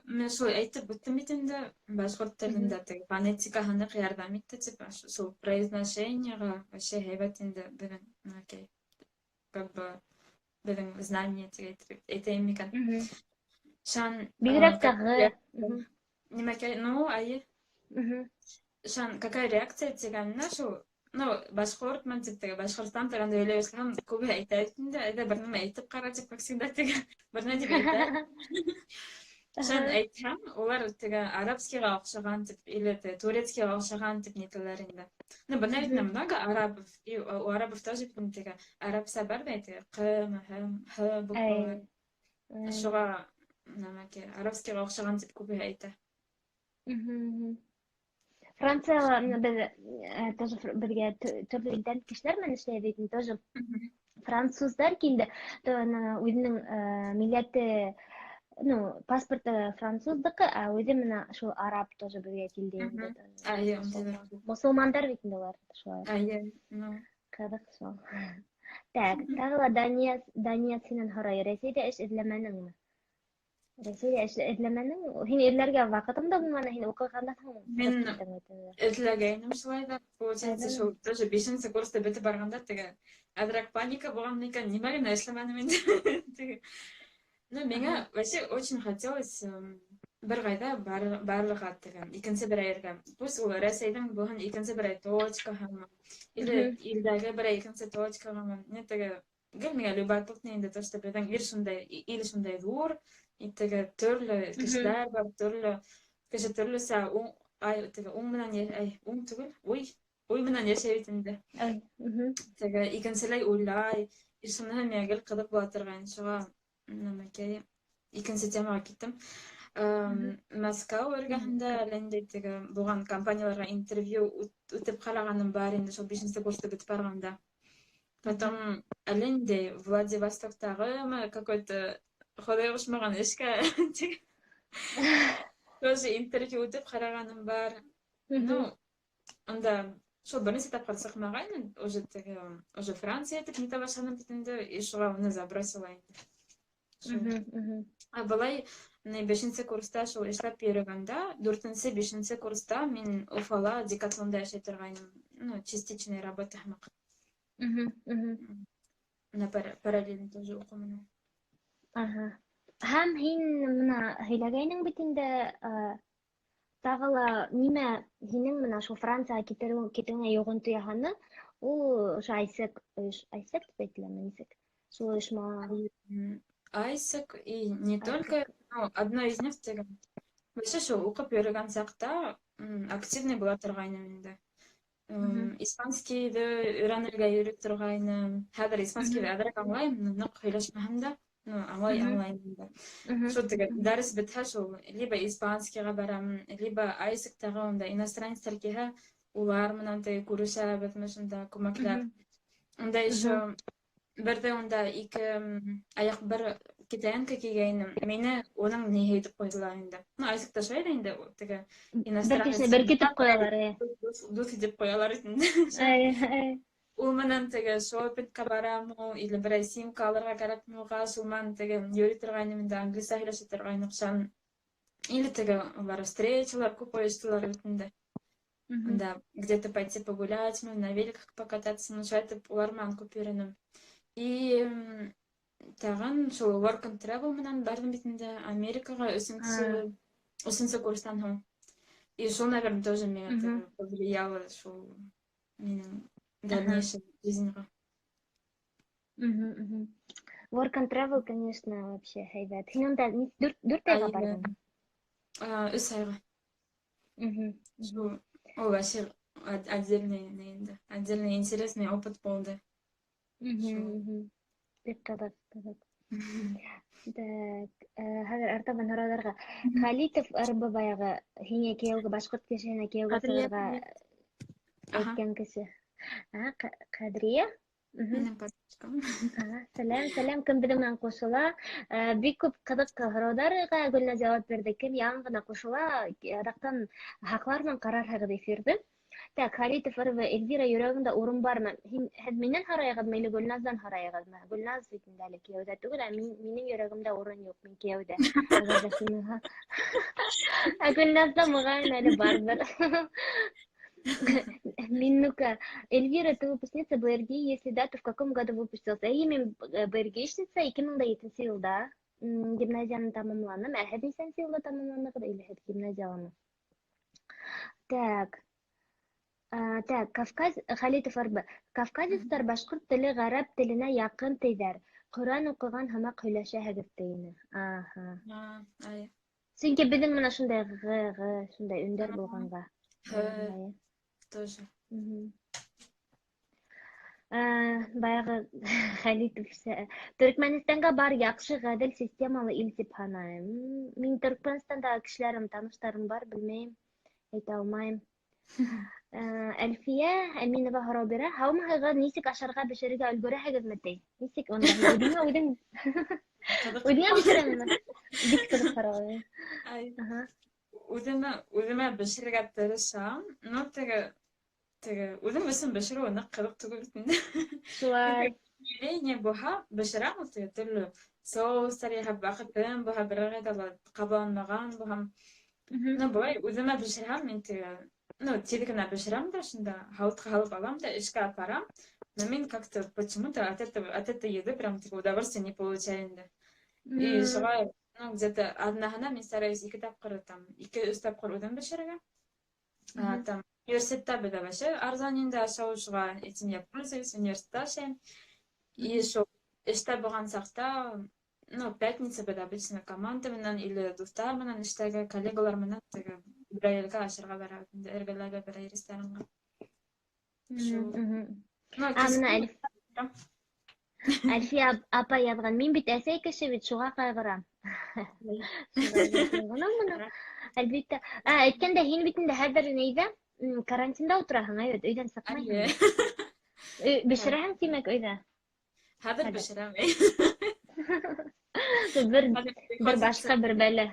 Мен шулай әйтеп бөттем бит инде, башкорт телендә теге фонетикаһы нык ярдәм итте дип, шул произношениега вообще һәйбәт инде безнең, как бы безнең знание әйтәм микән. Шан Бигрәк тагы. Нимәкә, ну, Шан какая реакция дигәнне шул, ну, башкорт мен дип теге Башкортстан телендә сөйләгән күп әйтә инде, әйдә бер нәмә әйтеп кара дип, как всегда теге бер нәмә дип әйтә. Шан әйтәм, улар теге арабскийга охшаган дип, или турецкийга охшаган дип нителәр инде. Ну, бу нәрсә много арабов, и у арабов тоже теге арабса бар бит, буквалар. Шуга нәмәкә арабскийга охшаган дип күп әйтә. Францияга без тоже бергә төрле илдән кешеләр менән эшләйбез, тоже француздар килде, үзенең милләте, ну, паспорты француздыкы, үзе менә шул араб тоже бергә килде. Мусулмандар бит инде алар шулай. Кызык шул. Так, тагы Дания синен һорый, Рәсәйдә эш эзләмәнеңме? Рәсәйдә эш эзләмәнең? Һин эзләргә вакытың да булмады, һин укыганда соң. Мен эзләгәнем шулай да, получается, шул тоже 5-нче курста бетеп барганда теге адрак паника булган микән, нимә генә эшләмәдем инде. Ну, меня вообще очень хотелось бер гайда барлыга теге, икенче бер әйргә. Пусть ул Рәсәйдән булган икенче бер точкаһы, или илдәге бер икенче точкаһы, не теге, гелмәгә любопытно инде, то что безнең ир шундай зур, и теге төрле кешеләр бар, төрлесе уң түгел, уй менән яшәй инде. Теге икенчеләй уйлай, ишуны миңа кызык була торган, шуга нәмәкәй икенче темага киттем. Москва эргәһендә әлендә теге булган компанияларга интервью үтеп караганым бар инде, шул 5-нче курста бетеп барганда. Потом әлендә Владивостоктагы какой-то ходай ошмаган эшкә тоже интервью үтеп караганым бар. Ну, анда Шул бернәрсә тапкыр сыкмагайны, уже Франция тип нитә башлаган бит инде, и шуга аны забросила инде. Шул. Былай, 5-нче курста шул эшләп йөргәндә, 4-нче, 5-нче курста мин Уфала Декатлонда эшли торгайным. Ну, частичная работа һәммәк. На параллельно тоже укымын. Ага. Һәм һин менә һөйләгәйнең бит инде, тагыла нимә һинең менә шул Франциягә китүеңә йогынты яһаны, ул ошо Айсек дип әйтеләме нисек? Шул оешма. Айсек и не только, ну, одно из них тегән. Вообще шул укып йөргән сакта активный була торгайным инде. Испанскийды өйрәнергә йөреп торгайным. Хәзер испанский әзрәк аңлайм, нык һөйләшмәһәм дә, ну, аңлайм инде. Шул тегән дәрес бетһә шул, либо испанскийга барам, либо Айсектагы онда иностранецлар килһә, улар менән теге күрешәбез, шунда күмәкләп. Онда еще бердә онда ике аяк бер китаянка кигәйнем. Мине уның ни әйтеп куйдылар инде. Ну, Айсекта шулай да инде теге иностранец. Бер китап куялар. Дус дип куялар инде. Ул менән теге шопингка барам, или берәй симка алырга кирәкме уга, шул менән теге йөри торгайным инде, английса һөйләшә торгайным шан. Или теге улар встречалар күп оештылар бит инде. Да, где-то пойти погулять, на великах покататься, ну, шайтып улар менән күп йөренем. И тагын шул work and travel менән бардым бит инде Америкага 3-нче курстан һуң. И шул, наверное, тоже меня повлияло, шул минең дальнейшей жизньга. Work and travel, конечно, вообще һәйбәт. Һин онда 4 айга бардың? 3 айга. Шул ул вообще отдельный интересный опыт булды. Бик кызык. Так, хәзер артабан һорарларга. Халитов РБ баягы һиңә кияүгә башкорт кешене кияүгә сыгарга әйткән кеше. Кадрия? Минең папочкам. Сәлам, кем безнең менән кушыла? Бик күп кызык һорауларга Гөлназ җавап бирде. Кем яңа гына кушыла, рактан хаклар белән карар хакында эфирде. Так, Халитов РБ, Эльвира йөрәгендә урын бармы? Һез миннән һорайыгызмы, или Гөлназдан һорайыгызмы? Гөлназ бит инде әле кияүдә түгел, минең йөрәгемдә урын юк, мин кияүдә. Гөлназда мөгаен әле барбыр. Миннука. Эльвира, ты выпускница БРГ, если да, то в каком году выпустился? Мен БРГшница 2007 елда гимназияны тамамладым. Һез нисәнче елда тамамладыгыз, или һез гимназияны? Так, Халитов РБ. Кавказецлар башкорт теле, гарәп теленә якын тейҙәр. Ҡөрьән уҡыған һымаҡ һөйләшәһегеҙ тине. Сөнки беҙҙең менән шундай өндәр булғанға. Тоже. Баяғы Халитов Түркмәнстанға бар яҡшы ғәдел системалы ил тип һанайым. Мин Түркмәнстанда кешеләрем, таныштарым бар, белмәйем, әйтә алмайым. Әлфиә Әминова һорау бирә. Һаумыһығыҙ, нисек ашарға бешерергә өлгөрәһегеҙме ти? Нисек онда? Үҙеңә бешерәмме? Бик ҡыҙыҡ һорау. Үҙемә бешерергә тырышам, но теге үҙем өсөн бешереү ныҡ ҡыҙыҡ түгел инде. Шулай. Не булһа, бешерәм ул теге төрлө соустар яһап, ваҡытым булһа, берәр ҙә ҡабаланмаған булһам. Ну, былай үҙемә бешерһәм, мин теге, ну, тиҙ генә бешерәм дә, шунда һауытҡа һалып алам да, эшкә апарам. Но мин как-то почему-то от этой еды прям удовольствия не получаю инде. И шулай, ну, где-то однаһына мин стараюсь 2 тапҡыр, 2-3 тапҡыр үҙем бешерергә. Там университетта беҙ вообще арзан инде ашау, шуға этим я пользуюсь, университетта ашайым. И шул эштә булған саҡта, ну, пятница беҙ обычно команда менән или дуҫтар менән эштәге коллегалар менән теге берәй елгә ашарға барабыҙ инде, эргәләге берәй ресторанға. Әлфиә апа яҙған. Мин бит әсәй кеше бит, шуға ҡайғырам. Әлбиттә. Әйткәндә, һин бит инде хәҙер нейҙә карантинда ултыраһың, өйҙән сыҡмайһың. Бешерәһең тимәк өйҙә? Хәҙер бешерәм. Бер башҡа бер бәлә.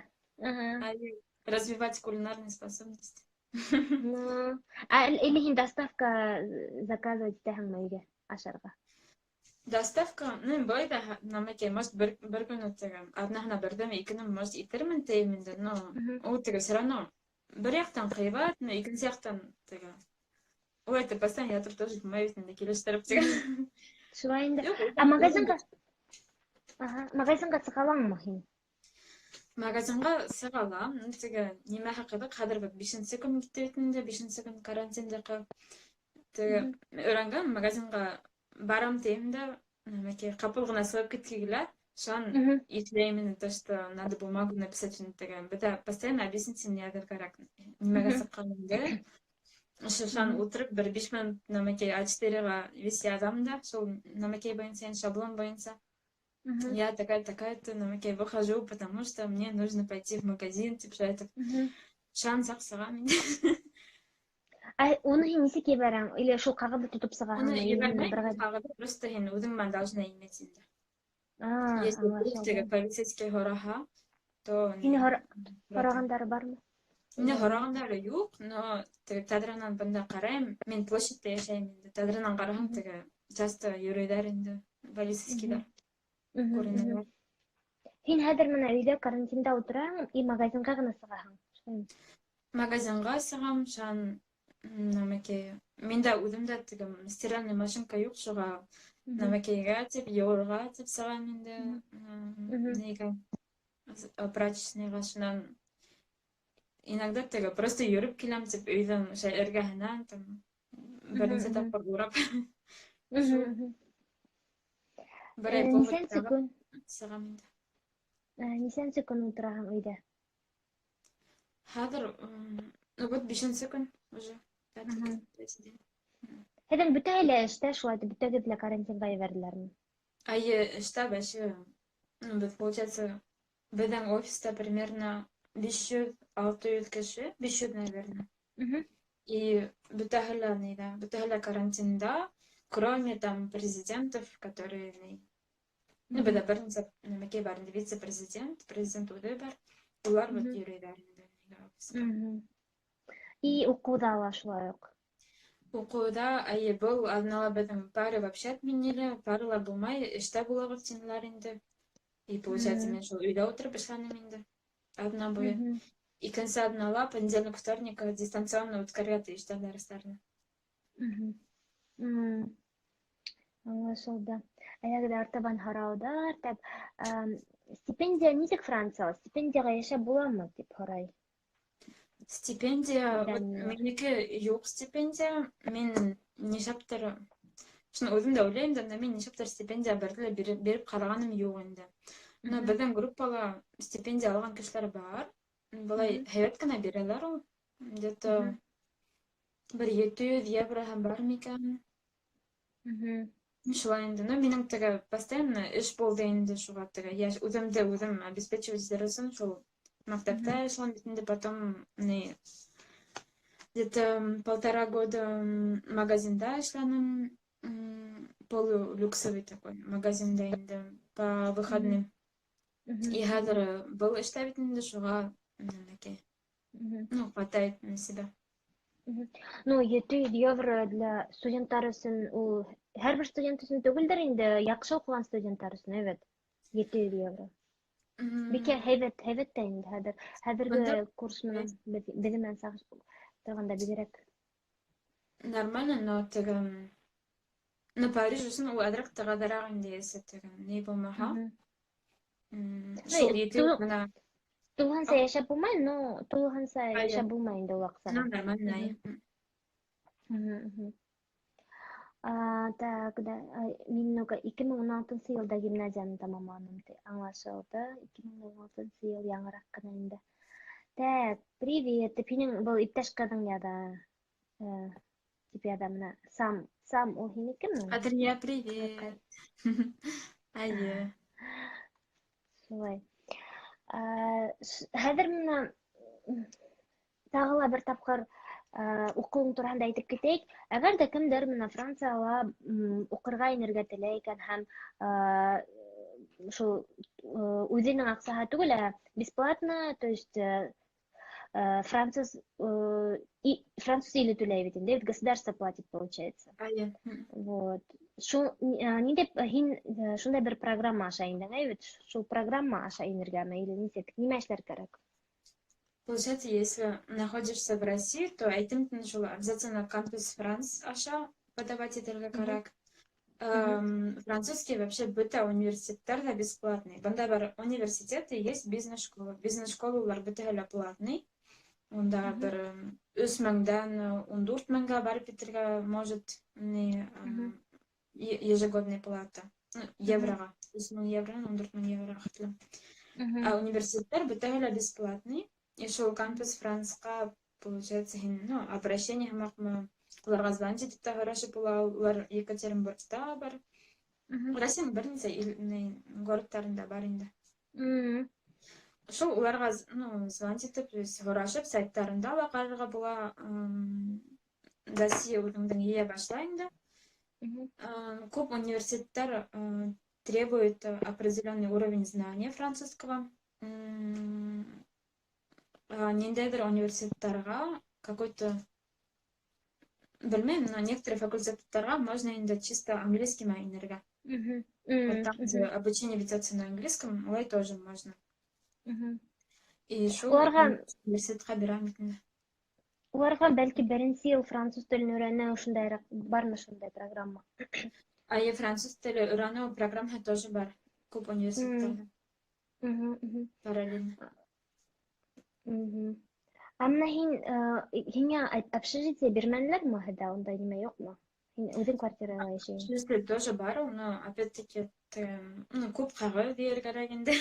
Развивать кулинарные способности. Ну, или һин доставка заказывать итәһеңме өйгә ашарға? Доставка, ну, бой да, намеке, может, бір күн өттеге, одна бірден, икінің, может, итермін теймінді, но, Мгм. ол теге, все равно, бір яқтан қибат, но икінші яқтан, теге, ол это постоянно ятыр тоже моевитінде келештіріп, теге. Шулай инде. Жоқ, А магазинға сығалаңмы һин? Магазинға сығалам, ну, теге, неме хақыды, қадыр бір 5-ші күн кеттетінде, 5-ші күн карантинде қы, теге, Мгм. өрәнган магазинға барам деймді, намеке, қапыл ғына сығып кеткегілер, шан Мгм. итлеймін, то, что надо бумагу написать, теге, біті постоянно объяснить мне әдіргарак, немеге Мгм. сыққанымды, шан Мгм. отырып, бір 5 минут намеке А4-ға вести адамда, сол намеке бойынса, шаблон бойынса, Мгм. я такая-то, намеке выхожу, потому что мне нужно пойти в магазин, типа, это Мгм. шан сақсыға. Уны һин нисек ебәрәң? Или шул ҡағыҙҙы тотоп Оны сығаһыңмы? Или һин ебәрмәй, бер ҡағыҙы просто һин үҙең должна иметь инде. Если аңлашылды. полицейский һораһа, то Һине не. һорағандары бармы? Мине һорағандары юҡ, но тәҙрәнән бында ҡарайым, мин площадьта йәшәйем инде. Тәҙрәнән ҡараһаң, теге часто йөрөйҙәр инде, полицейскийҙар күренәләр. Һин хәҙер менә өйҙә карантинда ултыраһың и магазинға ғына сығаһың. Шулаймы? Магазинға сығам, шан намекей. Миндә үҙемдә теге стиральный машинка юҡ, шуға намекейгә тип, йыуырға тип сығам инде. Нигә? Прачечныйға шунан иногда теге просто йөрөп киләм, тип, өйҙөң эргәһенән, там, беренсе тапҡыр урап. Шул. Бер ай Нисәнсе поводтағы көн? сығам инде. Нисәнсе көн ултыраһың өйҙә? Хәҙер, вот 5-нче көн уже. Һеҙҙең бөтәһе лә эштә, шулай итеп, бөтәгеҙ лә карантинға ебәрҙеләрме? Эштә бәше, беҙ, получается, беҙҙең офиста примерно 500-600 кеше, 500, наверное. И бөтәһе лә карантинда, кроме там президентов, которые, ну, беҙҙә бер нисә нәмәкәй бар инде, вице-президент, президент үҙе бар, улар вот йөрөйҙәр инде. И уҡыуҙа ла шулай уҡ. Уҡыуҙа, был аҙнала беҙҙең пары вообще отменили, паралар булмай, эштә булабыҙ тинеләр инде. И получается, мен шул өйҙә ултырып эшләнем инде, аҙна буйы. Икенсе аҙнала, понедельник, вторник, дистанционно үткәрергә тейештәр дәрестәрне. Аңлашылды. Әгәр артабан һорауҙар, стипендия нисек Францияла? Стипендияға йәшәп буламы, тип һорай. Стипендия, минеке юҡ стипендия, мин нишәптер, шуны үҙем дә уйлайым да, мин нишәптер стипендия берҙе лә биреп ҡарағаным юҡ инде. Но беҙҙең группала стипендия алған кешеләр бар. Былай һәйбәт кенә бирәләр ул. Где-то бер 700 евроһы бар микән? Шулай инде. Но минең теге постоянно эш булды инде, шуға теге үҙемде үҙем обеспечивать итер шул мәктәптә эшләнем бит инде, потом где-то 1,5 года магазинда эшләнем, полулюксовый такой магазинда инде по выходным. И хәҙер был эштә бит инде, шуға хватает на себя. Ну, 700 евро для студенттар өсөн, ул һәр бер студент өсөн түгелдер инде, яҡшы уҡыған студенттар өсөн, әйбәт. 700 евро. Бикә һәйбәт тә инде хәҙерге курс менән беҙ менән сағыштырғанда бигерәк. Нормально, но теге, но Париж өсөн ул әҙерәк тәғәҙәрәк инде, если теге ни булмаһа. Шул 700 менән Тулыһынса йәшәп булмай, но тулыһынса йәшәп булмай инде ул аҡсаға. Ну, нормально. Так, да, мин 2016 йылда гимназияны тамамланым, аңлашылды. 2016 йыл яңыраҡ ҡына инде. Так, привет, һинең был иптәш ҡыҙың яҙа, тип яҙа мына, Сам, ул һинекеме? Адрия, привет. Айы. Шулай. Хәҙер мына тағы ла бер тапҡыр уҡыуың тураһында әйтеп китәйек. Әгәр дә кемдер менә Францияла уҡырға инергә теләй икән һәм шул үҙенең аҡсаһы түгел, бесплатно, то есть француз или түләй бит инде, государство платит, получается. Вот. Ниндәй шундай бер программа аша индең, бит шул программа аша инергәме или нисек, нимә эшләр кирәк? Получается, если находишься в России, то әйтем шул обязательно кампус Франс аша подавать итәргә кирәк. Французский вообще бөтә университетларда бесплатный. Бында бар университеты, есть бизнес-школа. Бизнес-школалар бөтәһе платный. Онда бер 3000-дән 14000-га барып китәргә может ежегодная плата. Еврога. 3000 евро, 14000 евро хәтле. А университетлар бөтәһе бесплатный. И шул кампус Франска, получается, обращение хәмәкме уларга звонить итеп тә һорашып була, улар Екатеринбургта бар. Россиянең берничә городтарында бар инде. Шул уларга звонить итеп, һорашып, сайттарында ла карарга була. Россия үзенең ия башла инде. Күп университетлар требует определенный уровень знания французского. Ниндейдер университетларга какой-то, білмеймін, но некоторые факультеттарға можно инде чисто английским инергә. Там, где обучение ведется на английском, олай тоже можно. И шул университетка бирәм инде. Уларга бәлки беренче ел француз телен өйрәнә, шундайрак бармы шундай программа? Француз теле өйрәнү программасы тоже бар. Күп университетларда. Параллельно. Амна һиңа общежитие бирмәнләрме һәдә, онда нимә юкмы? Һин үзең квартирада яшәйсең. Общежитие тоже бар, но опять-таки күп кагы бирергә кирәк инде.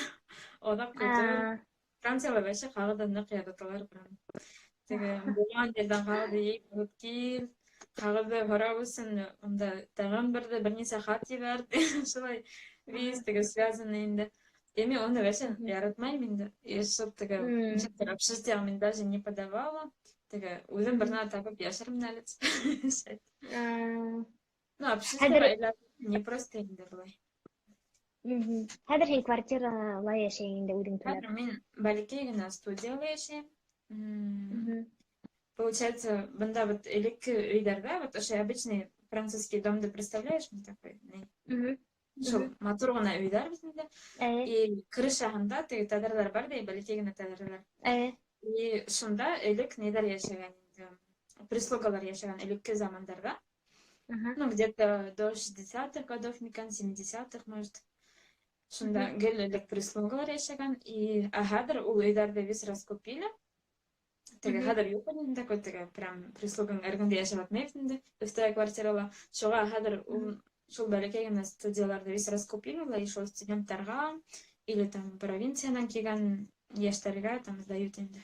Ода көтү. Франциялы бәшә кагыда нык ядаталар прям. Теге булган yerдән кагыды алып кил. Кагыды барабызын, онда тагын берничә хат җибәрде. Шулай виз теге связаны инде. Эми оны бәшә яратмайм инде. Ишеп теге общежитие мен даже не подавала. Теге үзем бернә табып яшәрмен әле. Ну, общежитие не просто инде булай. Хәзер һин квартирала яшәйсең инде үзең түләп. Мин бәлки генә студияда яшәйм. Получается, бында вот элекке өйдәрдә, вот ошо обычный французский домды представляешь, мне такой. Шул матур гына өйдәр бездә. И крышаһында теге тәдәрләр бар да, бәлки генә тәдәрләр. И шунда элек нидер яшәгән инде. Прислугалар яшәгән элекке замандарда. Ну, где-то до 60-х годов, микан 70-х, может. Шунда гел элек прислугалар яшәгән, и хәзер ул өйдәрдә весь раскупили. Теге хәзер юк инде такой теге прям прислугаң эргәндә яшәп атмый инде. Өстә квартирала. Шуга хәзер ул шул бәләкәй генә студияларда весь раскупили, и шул студентларга или там провинциянан килгән яшьләргә там сдают инде.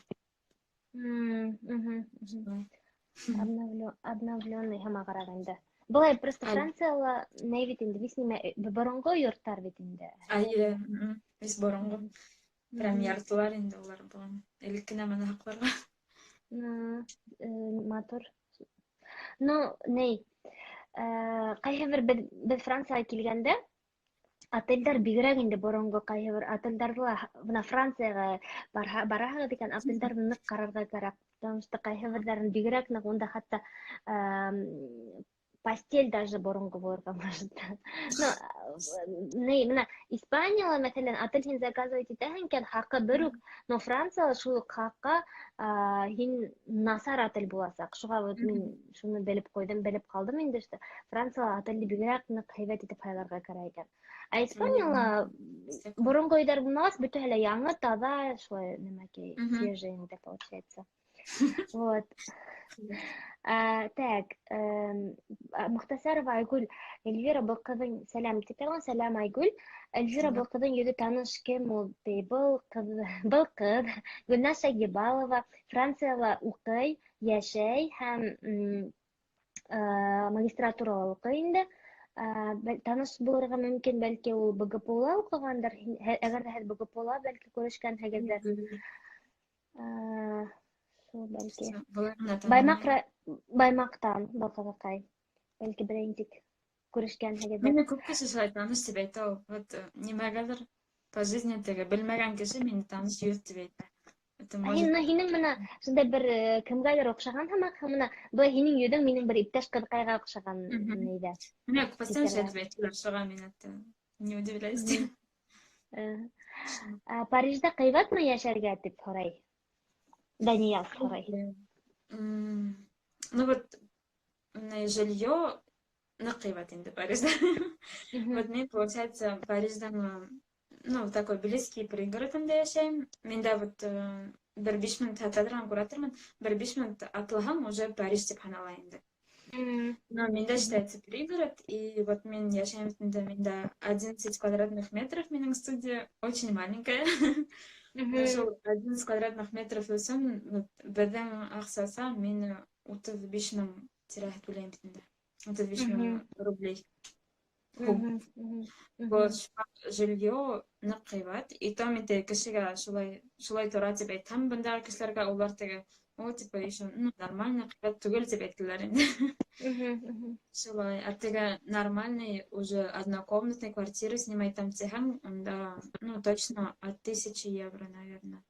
Обновленный һәм караганда. Булай просто Франциялы не бит инде, вис нимә борынгы йорттар бит инде. Вис борынгы. Прям яртылар инде улар булган. Элеккенә менә хакларга. Матур. Ну, кайһы бер Францияга килгәндә, отельдәр бигрәк инде борынгы кайһы бер отельдәрдә бuna Франциягә бараһыгыз икән, отельдәрне нык карарга кирәк. Потому что кайһы берләрен бигрәк нык унда хәтта постель даже борынгы булырга может. Ну, менә Испанияла мәсәлән отель заказывать итәһең икән, хакы бер үк, но Франциялы шул хакка һин насар отель буласак. Шуга вот мин шуны белеп калдым инде что Франциялы отельне бигрәк нык һәйбәт итеп һайларга кирәк икән. Испанияла борынгы өйдәр булмас, бөтәһе яңа, таза, шулай нәмәкәй, свежий инде получается. Вот. Так, Мөхтәсәрова Айгүл, Эльвира был кызың, сәлам типлаган, сәлам Айгүл. Эльвира был кызың йөзе таныш кем ул? Был кыз Гөлназ Шагибалова, Франциялы укый, яшәй һәм магистратурала укый инде. Таныш булырга мөмкин, бәлки ул БГПУла укыгандыр. Әгәр дә һез БГПУла бәлки күрешкәнһегездер. Бәлки. Баймактан Балкавакай. Бәлки беренчек күрешкәнһегездер. Мине күп кеше шулай таныш дип әйтә ул. Вот нимәгәдер по жизни теге белмәгән кеше мине таныш йөз дип әйтә. Это может... Һинең менә шундай бер кемгәлер оҡшаған һымаҡ, менә был һинең йөҙөң минең бер иптәш ҡыҙыҡайға оҡшаған нейҙә. Мне постоянно Питерҙә. шәт әйтәләр, шуға мин это не удивляюсь. Парижда ҡыйбатмы йәшәргә тип һорай. Даниял һорай. Ну вот, жилье на кыйбат инде Парижда. Вот мен, получается, Париждан, ну, такой близкий пригородында яшәйм. Менде вот бер 5 минут хатадан күрәтермен, бер 5 минут атлаһам, уже Париж дип һанала инде. Но менде считается пригород, и вот мен яшәйм инде, менде 11 квадратных метров, менің студия очень маленькая. Шул 11 квадратных метров өсөн, беҙҙең аҡсаса мин 35 мең тирәһе түләйем инде. 35 мең рублей. Жилье ныҡ ҡыйбат. И то инде кешегә шулай тора тип әйтһәм, бындағы кешеләргә улар теге, типа, еще нормально ҡыйбат түгел тип әйттеләр инде. Шулай, а теге нормальный, уже однокомнатный квартира снимайтам тиһәң, унда, точно от 1000 евро, наверное.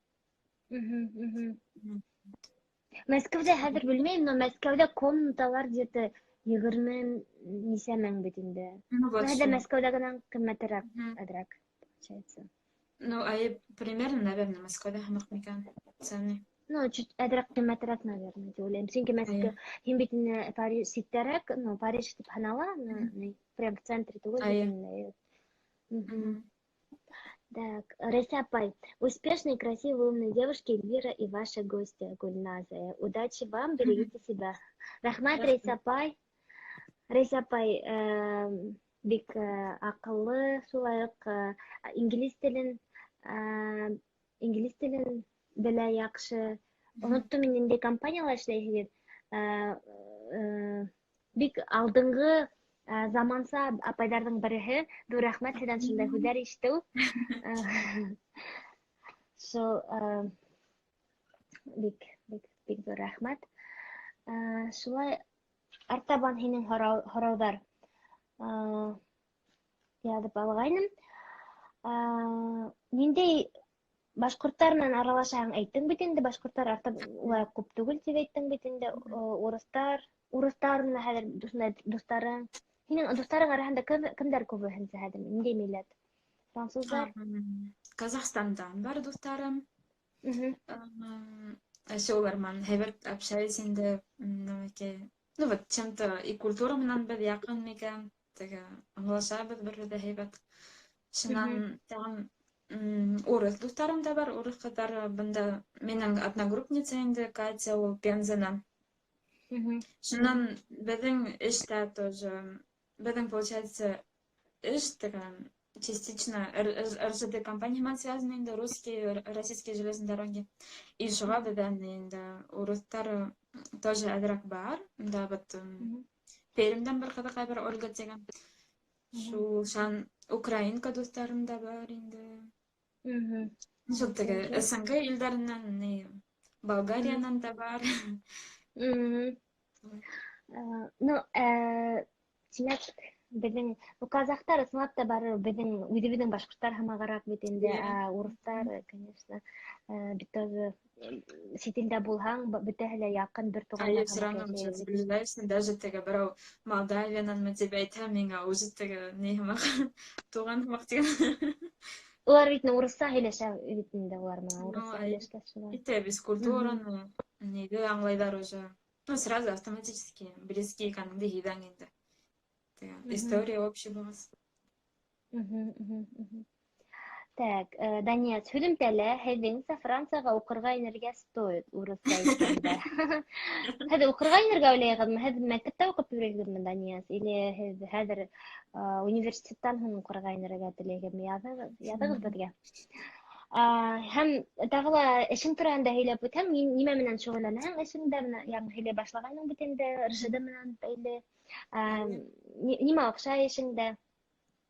Мәскәүҙә хәҙер белмәйем, но Мәскәүҙә комнаталар где-то 20 нисә мең бит инде. Хәҙер Мәскәүҙәгенән ҡиммәтерәк, әҙерәк, получается. Примерно, наверное, Мәскәүҙә һымаҡ микән, цены. Чуть әҙерәк ҡиммәтерәк, наверное, тип уйлайым. Сөнки Мәскәү, һин бит инде Париж ситтәрәк, Париж тип һанала, прям в центре түгел. Так, Рәйсә апай, успешной, красивой, умной девушки Эльвира и ваши гости Гульназа. Удачи вам, берегите себя. Рәхмәт, Рәйсә апай. Рәйсә апай бик аҡыллы, шулай уҡ инглиз телен белә яҡшы. Оноттом мин инде компанияла эшләйһегеҙ. Бик алдынғы заманса апайҙарҙың береһе. Ду рәхмәт һеҙҙән шундай һүҙҙәр ишетеү. Бик ҙур рәхмәт. Шулай артабан һинең һорауҙар яҙып алғайным. Ниндәй башҡорттар менән аралашаһың әйттең бит инде, башҡорттар улай күп түгел тип әйттең бит инде. Урыҫтар менән хәҙер дуҫтарың. Һинең дуҫтарың араһында кемдәр күбе һинсә хәҙер? Ниндәй милләт? Француздар? Казахстандан бар дуҫтарым. Улар менән һәйбәт общаюсь инде. Ну вот чем-то и культура менән беҙ яҡын микән, теге аңлашабыҙ бер-берҙе һәйбәт. Шунан тагын урыҫ дуҫтарым да бар, урыҫ ҡыҙҙары бында. Минең одногруппница инде Катя, ул Пензанан. Шунан беҙҙең эштә тоже, беҙҙең, получается, эш частично РЖД компанияһы связаны инде, русские, российские железные дороги. И шуға беҙҙән инде урыҫтар тоже әҙерәк бар. Да, вот Пермдән бер ҡыҙыҡай бер Ольга тигән. Шулшан украинка дуҫтарым да бар инде. Шул теге СНГ илдәренән, Болгариянан да бар. Тимәк, беҙҙең казахтар ысынлап та барыр, беҙҙең үҙебеҙҙең башҡорттар һымағыраҡ бит инде, урыҫтар, конечно, бит тоже сит илдә булһаң, бөтәһе лә яҡын бер туғандар һымаҡ йәшәй. Даже теге берәү Молдавиянанмы тип әйтһә, миңә үзе теге ни һымаҡ, туған һымаҡ тигән. Улар бит урыҫса һөйләшә бит инде, улар менән урыҫса һөйләшкәс. Итә без культураны, ниге аңлайҙар уже. Сразу автоматически близкие икәнеңде һиҙәң инде. История общебыз. Так, Дания, һөҙөмтәлә һеҙҙеңсә Францияға уҡырға инергә стоит, урыҫса әйткәндә. Һеҙ уҡырға инергә уйлайһығыҙмы? Һеҙ мәктәптә уҡып йөрөйһөгөҙмө, Дания? Или һеҙ хәҙер университеттан һуң уҡырға инергә теләйһегеҙме? Яҙығыҙ беҙгә. Һәм тағы ла эшең тураһында һөйләп үтһәң, нимә менән шөғөлләнәһең эшеңдә менән, яғни һөйләй башлағайның бит инде, РЖД менән бәйле. Нимә оҡшай эшеңдә?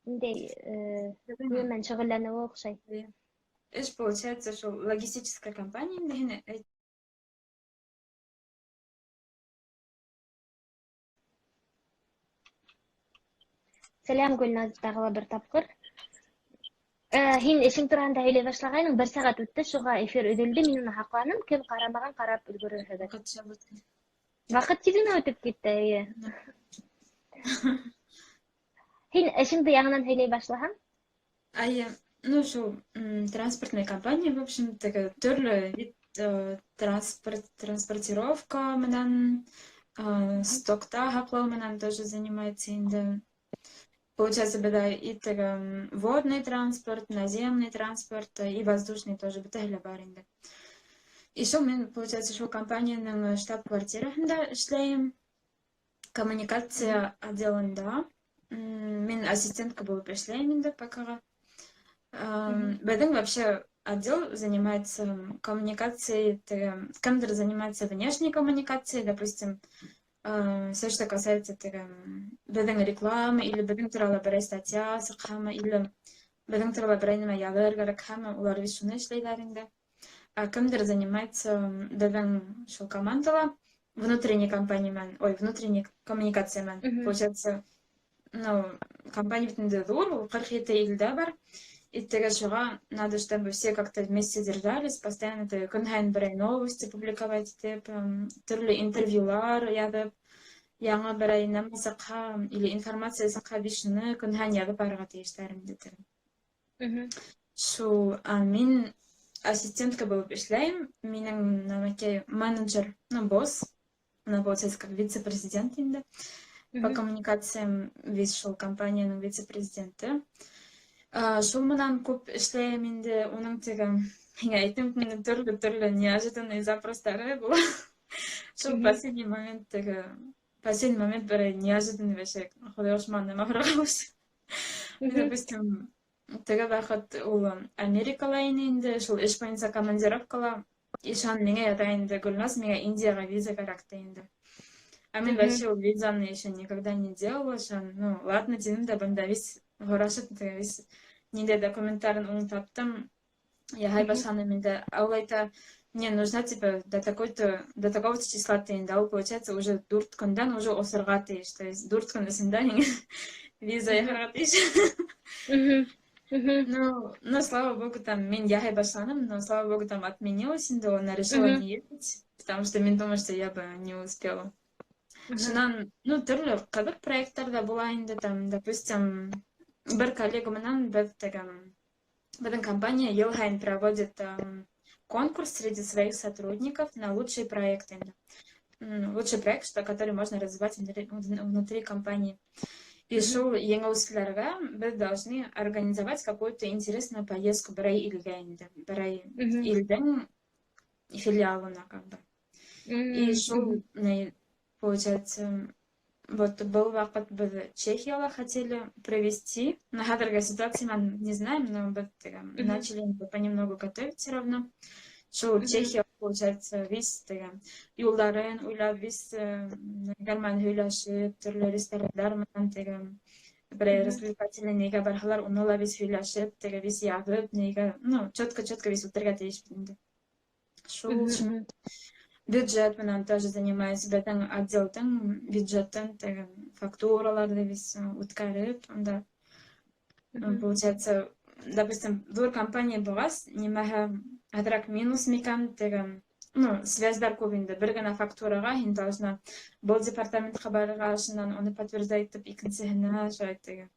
Ниндәй менән шөғөлләнеүе оҡшай? Эш, получается, шул логистическая компания инде. Сәләм, Гөлназ, тағы ла бер тапҡыр. Һин эшең тураһында һөйләй башлагайның, 1 сәгать үтте, шуға эфир өҙөлдө, мин уны һаҡланым. Кем ҡарамаған, ҡарап өлгөрөрһөгөҙ. Ваҡыт шабыт. Ваҡыт тиҙ генә үтеп китте, эйе. Һин эшеңде яңынан һөйләй башлаһаң? Ну, шул транспортная компания, в общем, такая төрлө вид транспортировка менән, стокта һаҡлау менән тоже занимается инде. Получается, беҙҙә и водный транспорт, наземный транспорт и воздушный тоже бөтәһе лә бар инде. И шул мен, получается, шул компанияның штаб-квартираһында эшләйем, коммуникация отделында. Мен ассистентка булып эшләйем инде покаға. Беҙҙең вообще отдел занимается коммуникацией, кемдер занимается внешней коммуникацией, допустим, все, что касается беҙҙең реклама, или беҙҙең турала берәй статья сыҡһамы, или беҙҙең турала берәй нәмә яҙыр кәрәкһәме, улар бит шуны эшләйҙәр инде. А кемдер занимается беҙҙең шул командала внутренней компания менән, внутренней коммуникация менән. Получается, ну, компания бит инде ҙур, ул 47 илдә бар. И шуға надо, чтобы все как-то вместе держались, постоянно көн һайын берәй новости публиковать итеп, төрлө интервьюлар яҙып, яңы берәй нәмә сыҡһа, или информация сыҡһа, бишуны көн һайын яҙып барырға тейештәр инде. Шул, мин ассистентка булып эшләйем, минең нәмәкәй менеджер, ну, босс, она получается как вице-президент инде, по коммуникациям весь шул компанияның вице-президенты. Шул менән күп эшләйем инде, уның һиңә әйтем, төрлө неожиданный запростары була. Шул последний момент берәй неожиданный вообще Ходай ошман нәмә һорағанбыз. Допустим, ваҡыт ул Америкала инде, шул эш буйынса командировкала, ишан миңә ята инде, Гөлназ, миңә Индияға виза кәрәкте инде. Мен вообще визаны еще никогда не делала, ну, ладно, тинем да бында вис һорашып, вис ниндәй документтарын уң таптым, яһай башланым инде. Ул әйтә, мне нужна, до такого числа инде. Ул, получается, уже 4 көндән уже осырға тейеш. То есть 4 көн эсендә виза яһарға тейеш. Ну, слава богу, мен яһай башланым, но, слава богу, отменилось инде, она решила не ехать, потому что мен думаю, что я бы не успела. Шунан, ну, төрлө ҡыҙыҡ проекттар да була инде, допустим, бер коллега менән беҙҙең компания йыл һайын проводит конкурс среди своих сотрудников на лучший проект инде. Лучший проект, который можно развивать внутри компании. И шул еңеүселәргә беҙ должны организовать какую-то интересную поездку берәй илгә инде, берәй илдең филиалына как бы. И шул, получается, вот был ваҡыт беҙ Чехияла хотели провести. На хәҙерге ситуация мы не знаем, но беҙ начали понемногу готовить все равно. Шул Чехия, получается, вис юлдарын уйлап, вис гәрмән һөйләшеп, төрлө ресторандар менән берәй развлекательный нигә барһалар, уны ла вис һөйләшеп, вис яҙып, нигә, ну, четко вис үтергә тейеш инде. Шул бюджет менән тоже занимаюсь, беҙҙең отделдың бюджетін, фактураларҙы вис үткәреп, анда, получается, допустим, ҙур компания булғас, нимәһе әҙерәк минус микән, ну, связьдар күп инде, бер генә фактураға һин должна был департаментҡа барырға, шунан уны подтверждать итеп, икенсеһенә, шулай,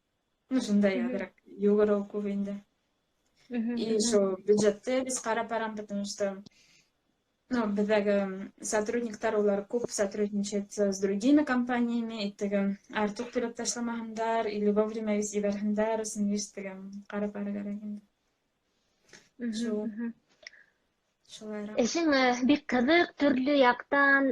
ну, шундай әҙерәк йүгереү күп инде. И шул бюджетты бис ҡарап барам, потому что, ну, беҙҙәге сотрудниктар, улар күп сотрудничает с другими компаниями, и артыҡ биреп ташламаһындар, или вовремя вис ебәрһендәр, өсөн вис ҡарап барырға кәрәк инде. Эшең бик ҡыҙыҡ, төрлө яҡтан,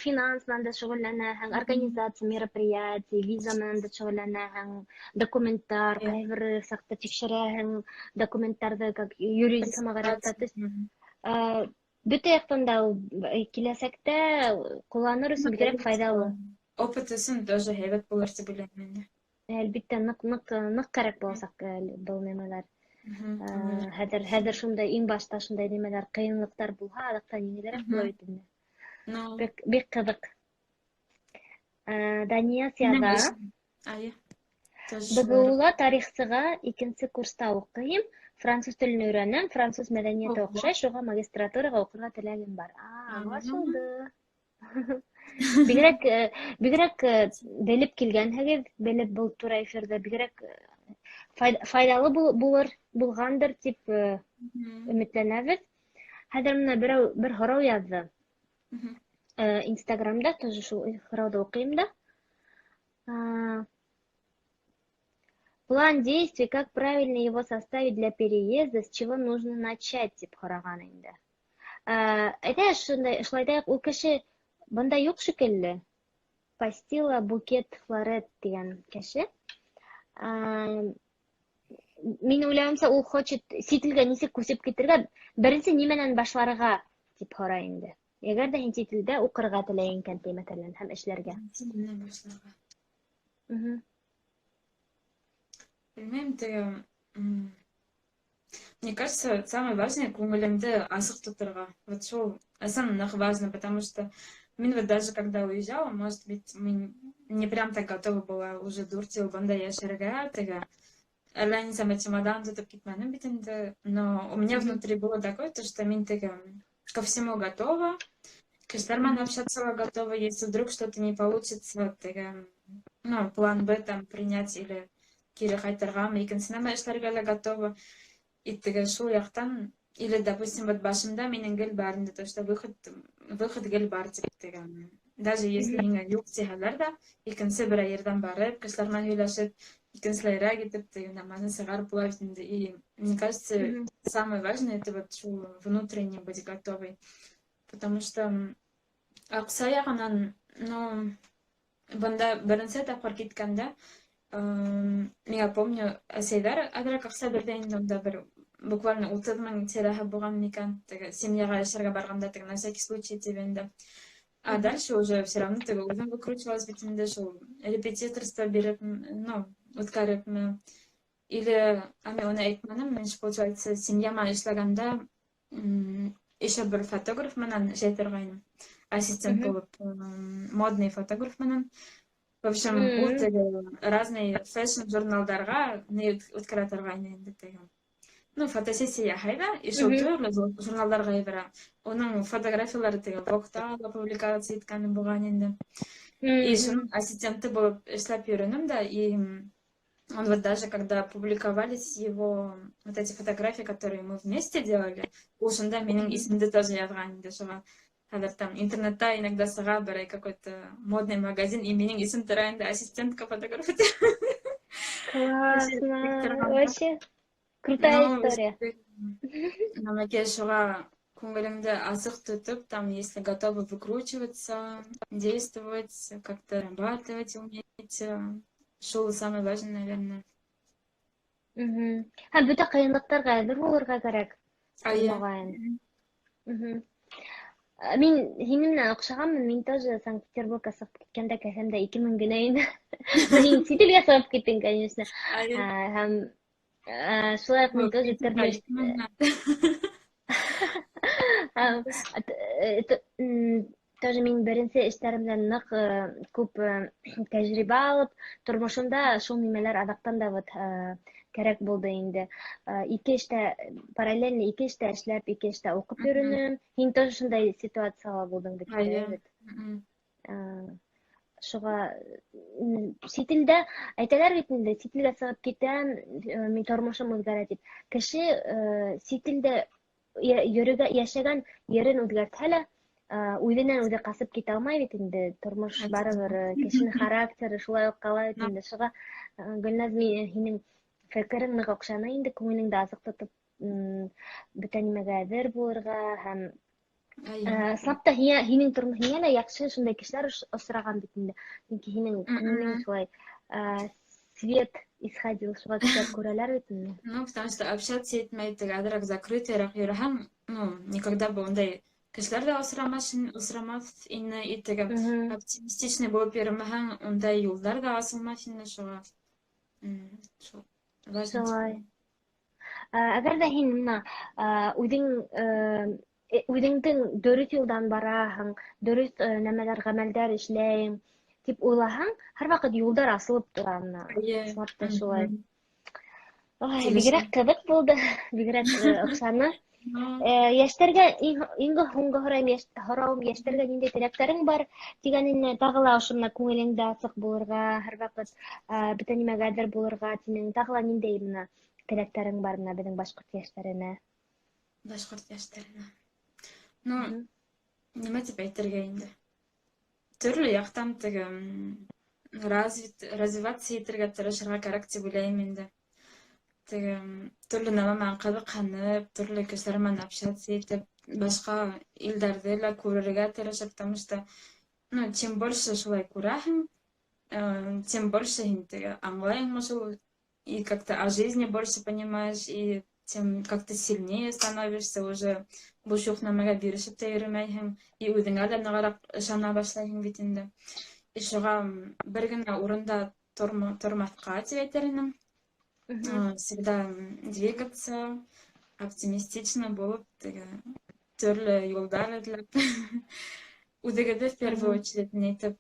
финанс менән дә шөғөлләнәһең, организация, мероприятие, виза менән дә шөғөлләнәһең, документтар, ҡайбер саҡта тикшерәһең, документтарҙы как юридик самооборотта. Бөтә яҡтан да киләсәктә ҡулланыр өсөн бигерәк файҙалы. Опыт өсөн тоже һәйбәт булыр тип уйлайым инде. Әлбиттә, ныҡ кәрәк буласаҡ был нәмәләр. Хәҙер шундай, иң башта шундай нәмәләр, ҡыйынлыҡтар булһа, аҙаҡтан еңелерәк була бит инде. Бик ҡыҙык. Дания, сиҙа. Тоже БГУла тарихсыға икенсе курста укыйм, француз телен өйрәнәм, француз мәдәнияте Ого. оҡшай, шуға магистратураға уҡырға теләгем бар. Ну, Аңлашылды. Бигерәк белеп килгәнһегеҙ, белеп был тура эфирҙә бигерәк файдалы булғандыр тип мгм, өмөтләнәбеҙ. Хәҙер менә бер һорау яҙҙы. мгм. Инстаграмда тоже шул һорауҙы уҡыйым да. План действий, как правильно его составить для переезда, с чего нужно начать, тип һораған инде. Әйтә шулай ул кеше бында юҡ шикелле. Пастила Букет Флорет дигән кеше. Мин уйлауымса, ул хочет сит илгә нисек күсеп китергә, беренсе нимәнән башларга тип һорай инде. Әгәр дә һин сит илдә уҡырға теләйһең икән, мәҫәлән, һәм эшләргә. Синнән башларға. Мгм. Білмеймін, мне кажется, самое важное күңелемді асық тұтырға. Вот шо самое важно, потому что мен вот даже когда уезжала, может быть, не прям так готова была уже дуртил банда яшәргә, әллә не самый чемодан тотып китмәнем бит инде, но у меня внутри было такое, то, что мен ко всему готова, кешеләр общаться готова, если вдруг что-то не получится, ну, план Б там принять или кире кайтыргамы, икенсенә эшләргә лә готова. И шул яктан, или, допустим, вот башымда минең гел бар инде, то, что выход гел бар тип даже если миңа юк тиһәләр дә, икенсе бер ердән барып, кешеләр менән һөйләшеп, икенселәргә китеп, намазны сыгар була бит инде. И мне кажется, самое важное это вот шул внутренне быть готовой. Потому что акса ягынан, ну, бында беренче тапкыр киткәндә, я помню, Сейдар адрак акса бердән инде бер буквально 30 мең тирәһе булган микән, семьяга яшәргә барганда, на всякий случай тибенде. А дальше уже все равно үзем выкручивалась бит инде шул репетиторство биреп, ну, үткәрепме. Или ами оны әйтмәнем, мен получается, семьяма эшләгәндә еще бер фотограф менән эшләй торгайным. Ассистент булып, модный фотограф менән. В общем, ул разные фэшн-журналдарга не үткәрә торгайны инде тегән. Ну, фотосессия яһайда, и шул журналдарга ебәрә. Оның фотографиялары Vogue'та публикация иткән булган инде. И шуның ассистенты булып эшләп йөренем дә, и он вот даже когда публиковались его вот эти фотографии, которые мы вместе делали, ул шунда минең исемде тоже язган инде шуга. Хәзер там интернетта иногда сыга бер какой-то модный магазин, и минең исем тора инде ассистентка фотограф. Классно, вообще крутая история. Намәкә шуга күңелемдә асык тотып, там, если готовы выкручиваться, действовать, как-то зарабатывать, уметь, шул самое важное, наверное. Һәм бөтә кыйынлыктарга әзер булырга кирәк. Ая. Мин һинең менән оҡшағанмын, мин тоже Санкт-Петербургка сығып киткәндә кәсәмдә 2000 генә ине. Һин сит илгә сығып киттең, конечно. Һәм шулай уҡ мин тоже тоже мин беренсе эштәремдән ныҡ күп тәжрибә алып, тормошомда шул нимәләр аҙаҡтан да вот кәрәк булды инде. Параллельно ике эштә эшләп, ике эштә уҡып йөрөнөм. Һин тоже шундай ситуацияла булдың бит. Шуға сит илдә әйтәләр бит инде, сит илгә сығып китәм, мин тормошом үҙгәрә дип. Кеше сит илдә йәшәгән ерен үҙгәртһә лә, үҙенән үҙе ҡасып китә алмай бит инде. Тормош барыбер, кешенең характеры шулай уҡ ҡала бит инде. Шуға Гөлназ, һинең фекерең ныҡ оҡшаны инде, күңелеңдә азыҡ тотоп, бөтә нимәгә әҙер булырға һәм сапта һинең лә яҡшы шундай кешеләр осраған бит инде. Сөнки һинең күңелең шулай свет исхадил, шуға кешеләр күрәләр бит инде. Ну, потому что общаться етмәй, әҙерәк закрытыйыраҡ йөрөһәң, ну, никогда бы ундай кешеләр дә осрамаҫ ине, и оптимистичный булып йөрөмәһәң, ундай юлдар да асылмаҫ ине, шуға. Шулай. Әгәр ҙә һин үҙеңдең дөрөҫ юлдан бараһың, дөрөҫ нәмәләр, ғәмәлдәр эшләйһең, тип уйлаһаң, һәрвакыт юлдар асылып тора мына. Чынлап та шулай. Ой, бигрәк кызык булды, бигрәк оҡшаны. Йәштәргә иң һуңғы һорауым йәштәргә ниндәй теләктәрең бар дигәнне тағы ла ошо менә күңелеңдә асыҡ булырға, һәрвакыт бөтә нимәгәдер булырға тинең. Тағы ла ниндәй менә теләктәрең бар менә беҙҙең башҡорт йәштәренә? Башҡорт йәштәренә. Ну, нимә тип әйтергә инде? Төрлө яҡтан теге развиваться итергә тырышырға кәрәк тип уйлайым инде. Теге төрлө нәмә менән ҡыҙыҡһынып, төрлө кешеләр менән общаться итеп, башҡа илдәрҙе лә күрергә тырышып, потому что, ну, чем больше шулай күрәһең, тем больше һин теге аңлайһың шул, и как-то о жизни больше понимаешь, и тем как-то сильнее становишься уже, буш юҡ нәмәгә бирешеп тә йөрөмәйһең, и үҙеңә лә нығыраҡ ышана башлайһың бит инде. И шуға бер генә урында тормаҫҡа тип әйтер инем. Всегда двигаться, оптимистично булып, төрлө юлдар эҙләп, үҙегеҙҙе в первую очередь итеп,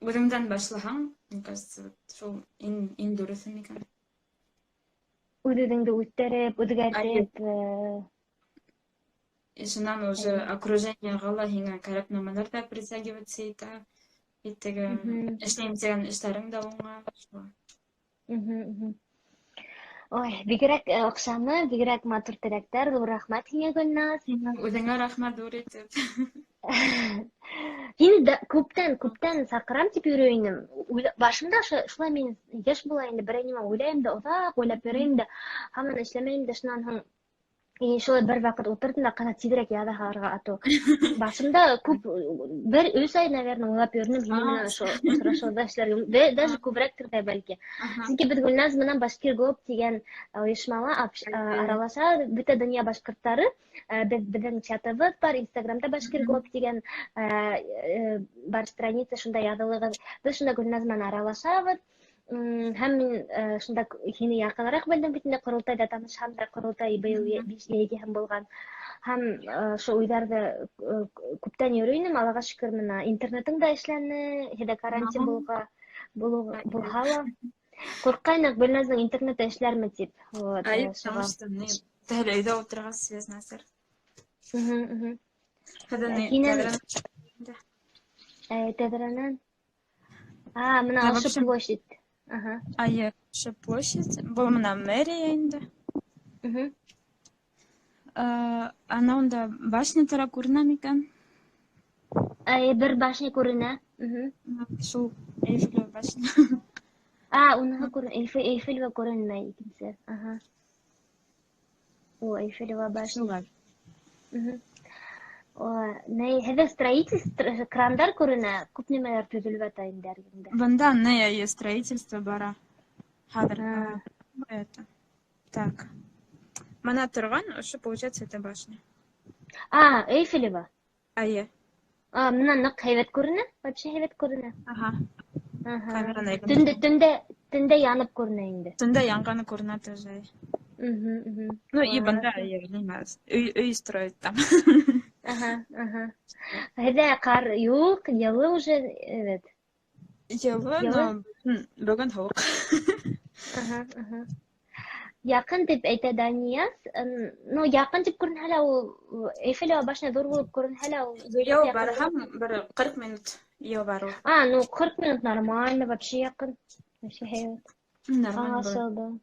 үҙеңдән башлаһаң, мне кажется, шул иң дөрөҫө микән. Үҙ-үҙеңде үҫтереп, үҙгәртеп. И шунан уже окружениеға ла һиңә кәрәк нәмәләр притягиваться итә. И теге эшләйем тигән эштәрең дә уңа. Ой, бигерәк оҡшаны, бигерәк матур теләктәр. Ҙур рәхмәт һиңә, Гөлназ. Үҙеңә рәхмәт ҙур итеп. Һине күптән саҡырам тип йөрөй инем. Башымда шулай мин йәш була инде, берәй нимә уйлайым да, оҙаҡ уйлап йөрөйөм да, һаман эшләмәйем дә, шунан һуң шулай бер ваҡыт ултырдым да, ҡана тиҙерәк яҙаһарға ату. Башымда күп, 1-3 ай, наверное, уйлап йөрөнөм һинең менән осрашыуҙа эшләргә, даже күберәктер ҙә бәлки. Сөнки беҙ Гөлназ менән Башкир Гоп тигән ойошмала аралаша, бөтә донъя башҡорттары, беҙҙең чатыбыҙ бар, Инстаграмда Башкир Гоп тигән бар страница, шунда яҙылығыҙ. Беҙ шунда Гөлназ менән аралашабыҙ. Һәм мин шунда һине яҡыныраҡ белдем бит инде, ҡоролтайҙа танышһам да, ҡоролтай быйыл йәйгеһен булған. Һәм шул уйҙарҙы күптән йөрөй инем, Аллаға шөкөр, менә интернетың да эшләне, һеҙҙә карантин булһа ла. Ҡурҡҡайныҡ Гөлназдың интернеты эшләрме тип. Айып, тамашта, тәһәле өйҙә ултырғас связь насыр. Тәҙрәнән? Мына ошо площадь. Айып, ошо площадь. Был мына мэрия инде. Ана унда башня тора күренә микән? Бер башня күренә. Шул Эйфелева башня. Уныһы күренә. Эйфелева күренмәй икенсе. О, Эйфелева башня. Һеҙҙә строительство, крандар күренә, күп нәмәләр төҙөлөп ята инде эргәңдә. Бында строительство бара. Хәҙер. Так. Мана торған, ошо получается это башня. Эйфелева. Айы. Мына ныҡ һәйбәт күренә, вообще һәйбәт күренә. Төндә янып күренә инде. Төндә янғаны күренә тоже. Ну и бында өй строят там. Һеҙҙә ҡар юҡ, йылы уже, Йылы, но бөгөн һыуыҡ. Яҡын тип әйтә Данияз. Ну, яҡын тип күренһә лә, ул Эйфелева башня ҙур булып күренһә лә, ул... Йыл барһам, бер 40 минут йыл барыу. Ну 40 минут нормально, вообще яҡын. Вообще һәйбәт. Нормально.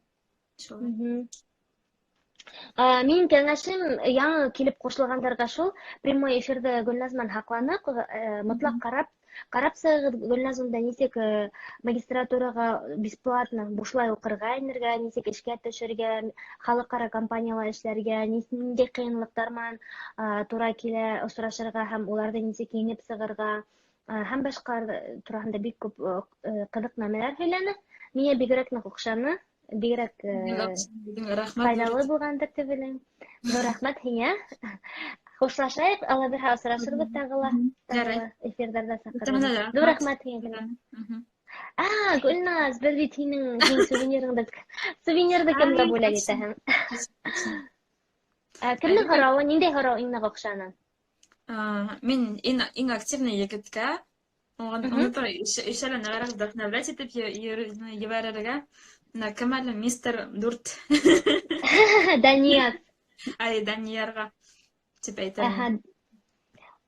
Мин кәңәшем яңы килеп ҡушылғандарға шул, прямой эфирҙы Гөлназ менән һаҡланыҡ, мотлаҡ ҡарап сығығыҙ, Гөлназ унда нисек магистратураға бесплатно бушлай уҡырға инергә, нисек эшкә төшөргә, халыҡ-ара компанияла эшләргә, ниндәй ҡыйынлыҡтар менән тура килә осрашырға һәм уларҙы нисек еңеп сығырға, һәм башҡа тураһында бик күп ҡыҙыҡ нәмәләр һөйләне. Миңә бигерәк ныҡ оҡшаны. Бигерәк файҙалы булғандыр тип уйлайым. Рәхмәт һиңә. Хушлашайыҡ, ала бер осрашырбыҙ тағы ла. Эфирҙарҙа саҡырырбыҙ. Рәхмәт һиңә. Гөлназ, беҙ бит һинең сувенирҙы кемгә бүләк итәһең? Кемдең һорауы, ниндәй һорау иң ныҡ оҡшаны? Мин иң активный егеткә Оны то ишәлә нәгәрәк вдохновлять итеп ебәрергә. На Камал мистер Дурт. Данияз. Ай, Даниярга тип әйтәм. Аха.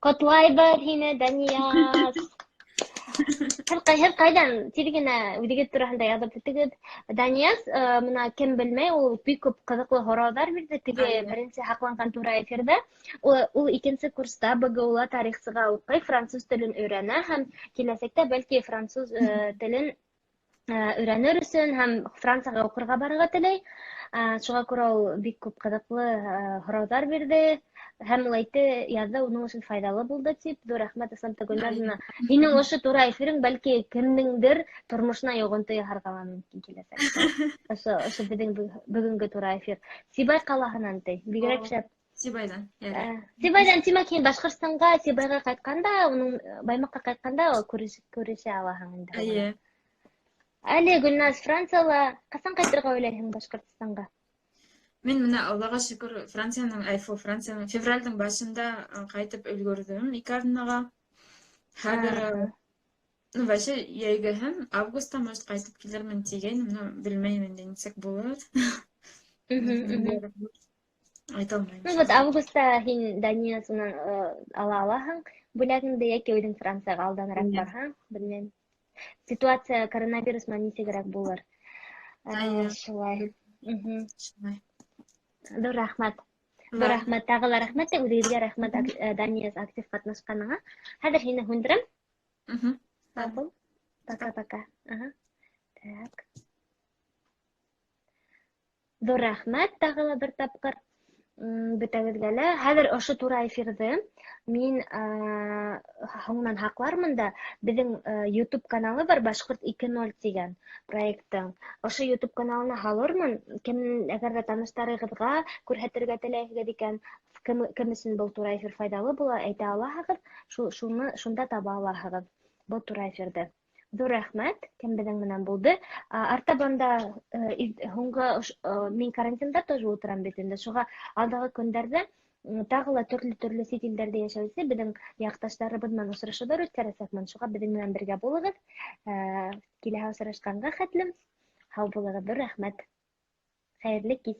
Котлайбыз һине, Данияз. Һәр кайдан тиргенә үдегет тураһында язып итегез. Данияз, моны кем белмәй, ул бик күп кызыклы һораулар бирде. Теге беренче хакланган тура эфирдә. Ул икенче курста БГУла тарихчыга укый, француз телен өйрәнә һәм киләсәктә бәлки француз телен өйрәнер өчен һәм Франциягә укырга барырга теләй. Шуңа күрә ул бик күп кызыклы һораулар бирде. Һәм ул әйтте, язда уның өчен файдалы булды дип. Зур рәхмәт Ислам Тәгъзимовна. Һинең ошо тура эфирың бәлки кемнеңдер тормышына йогынты яһарга мөмкин киләсәктә. Ошо безнең бүгенге тура эфир. Сибай калаһынан ти. Бигрәк шәп. Сибайдан. Сибайдан тимәк, һин Башкортстанга, Сибайга кайтканда, уның Баймакка кайтканда күрешә алаһың инде. Әйе. Әле Гөлназ, Францияла касан кайтырга уйлайһың Башкортстанга? Мин менә Аллага шөкер Франциянең февральдың башында кайтып өлгөрдем икарнага. Хәзер вообще яйгәһем августта может кайтып килермен дигәнем, но белмәйм инде ничек булыр. Айта алмыйм. Ну вот августта һин Даниясыннан ала алаһың. Бүләгеңдә яки үҙең Францияга алданрак барһаң, белмәйм. Ситуация коронавирус менән нисегрәк булыр. Шулай. Dur рәхмәт. Dur рәхмәт. Тагы ла рәхмәт. Үзегезгә рәхмәт, Данияс, актив катнашканыңа. Хәзер һине һүндерәм. Пока-пока. Так. Dur рәхмәт. Тагы ла бер тапкыр. Бөтәгезгә лә. Хәзер ошо тура эфирде мин һуңнан хаклармын да, безнең YouTube каналы бар, Башкорт 2.0 дигән проекттың. Ошо YouTube каналына һалырмын. Кем әгәр дә таныштарыгызга күрһәтергә теләйсегез икән, кем өчен бу тура эфир файдалы була, әйтә алаһыгыз, шунда таба алаһыгыз бу тура эфирде. Зур рәхмәт, кем безнең менән булды. Артабанда һуңгы мин карантинда тоже утырам бит инде. Шуңа алдагы көндәрдә тагы ла төрле сит илдәрдә яшәүче безнең якташларыбыз менән очрашулар үткәрәсәкмен. Шуңа безнең менән бергә булыгыз. Киләһе очрашканга хәтлем. Һау булыгыз. Зур рәхмәт. Хәерле кич.